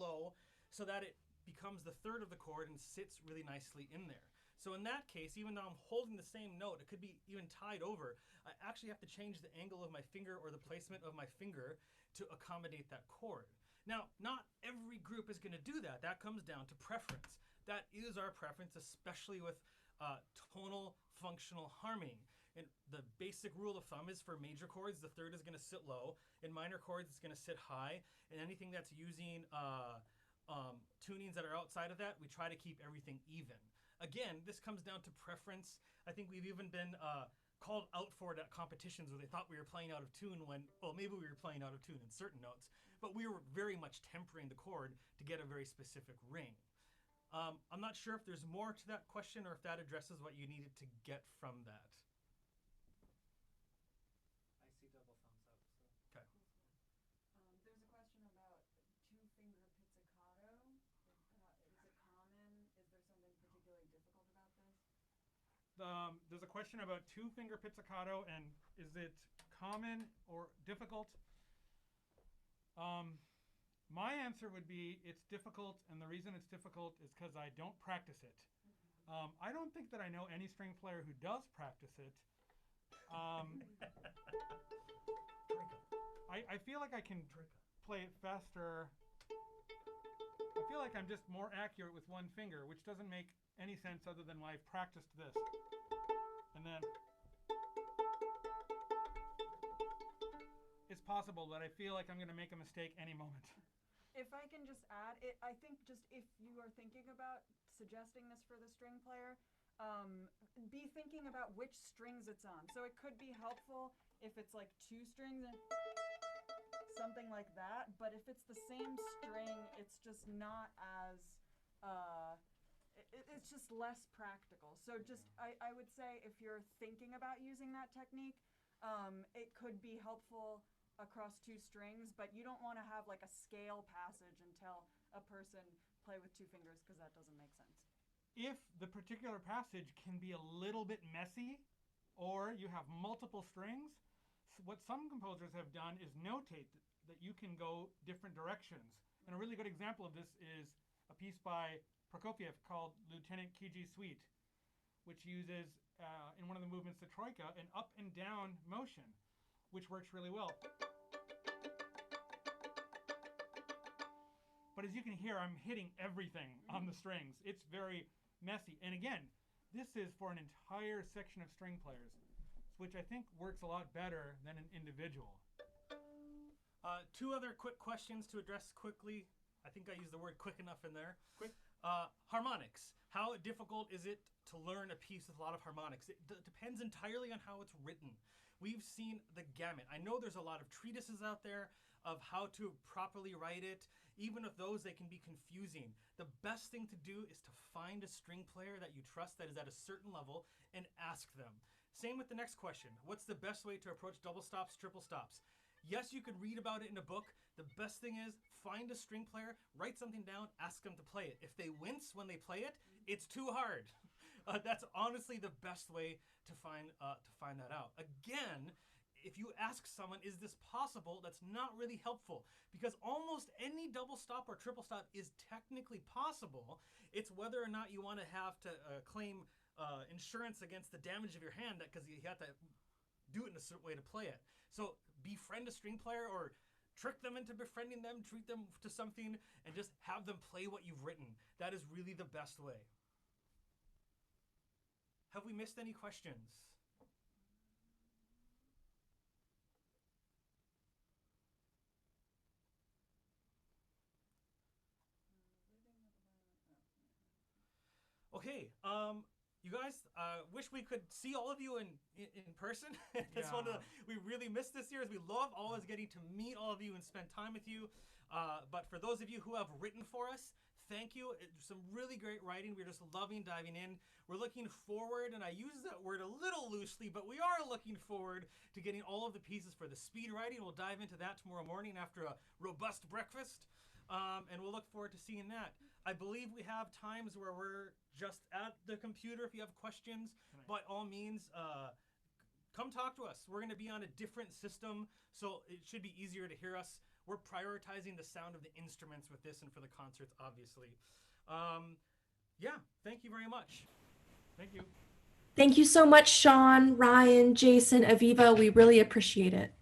low, so that it becomes the third of the chord and sits really nicely in there. So in that case, even though I'm holding the same note, it could be even tied over, I actually have to change the angle of my finger or the placement of my finger to accommodate that chord. Now, not every group is going to do that. That comes down to preference. That is our preference, especially with tonal functional harmony. And the basic rule of thumb is for major chords, the third is going to sit low. In minor chords, it's going to sit high. And anything that's using tunings that are outside of that, we try to keep everything even. Again, this comes down to preference. I think we've even been called out for it at competitions where they thought we were playing out of tune when, well, maybe we were playing out of tune in certain notes, but we were very much tempering the chord to get a very specific ring. I'm not sure if there's more to that question or if that addresses what you needed to get from that. I see double thumbs up. So. Okay. There's a question about two-finger pizzicato. Is it common? Is there something particularly difficult about this? There's a question about two-finger pizzicato, and is it common or difficult? My answer would be it's difficult, and the reason it's difficult is because I don't practice it. I don't think that I know any string player who does practice it. I feel like I can play it faster. I feel like I'm just more accurate with one finger, which doesn't make any sense other than when I've practiced this. And then it's possible that I feel like I'm going to make a mistake any moment. If I can just add, I think just if you are thinking about suggesting this for the string player, be thinking about which strings it's on. So it could be helpful if it's like two strings and something like that, but if it's the same string, it's just not as, it's just less practical. So just, I would say if you're thinking about using that technique, it could be helpful across two strings, but you don't want to have like a scale passage and tell a person play with two fingers because that doesn't make sense. if the particular passage can be a little bit messy, or you have multiple strings, what some composers have done is notate that you can go different directions. And a really good example of this is a piece by Prokofiev called Lieutenant Kiji Suite, which uses, in one of the movements, the troika, an up and down motion, which works really well. But as you can hear, I'm hitting everything on the strings. It's very messy. And again, this is for an entire section of string players, which I think works a lot better than an individual. Two other quick questions to address quickly. I think I used the word quick enough in there. Quick. Harmonics. How difficult is it to learn a piece with a lot of harmonics? It depends entirely on how it's written. We've seen the gamut. I know there's a lot of treatises out there of how to properly write it. Even with those, they can be confusing. The best thing to do is to find a string player that you trust that is at a certain level and ask them. Same with the next question. What's the best way to approach double stops, triple stops? Yes, you could read about it in a book. The best thing is find a string player, write something down, ask them to play it. If they wince when they play it, it's too hard. That's honestly the best way to find that out. Again, if you ask someone, is this possible? That's not really helpful, because almost any double stop or triple stop is technically possible. It's whether or not you want to have to claim insurance against the damage of your hand, because you have to do it in a certain way to play it. So befriend a string player, or trick them into befriending them, treat them to something, and just have them play what you've written. That is really the best way. Have we missed any questions? Okay, you guys, wish we could see all of you in person. That's one of we really missed this year. Is we love always getting to meet all of you and spend time with you. But for those of you who have written for us, thank you. It's some really great writing. We're just loving diving in. We're looking forward, and I use that word a little loosely, but we are looking forward to getting all of the pieces for the speed writing. We'll dive into that tomorrow morning after a robust breakfast. And we'll look forward to seeing that. I believe we have times where we're just at the computer. If you have questions, by all means, come talk to us. We're going to be on a different system, so it should be easier to hear us. We're prioritizing the sound of the instruments with this and for the concerts, obviously. Yeah, thank you very much. Thank you. Thank you so much, Sean, Ryan, Jason, Aviva. We really appreciate it.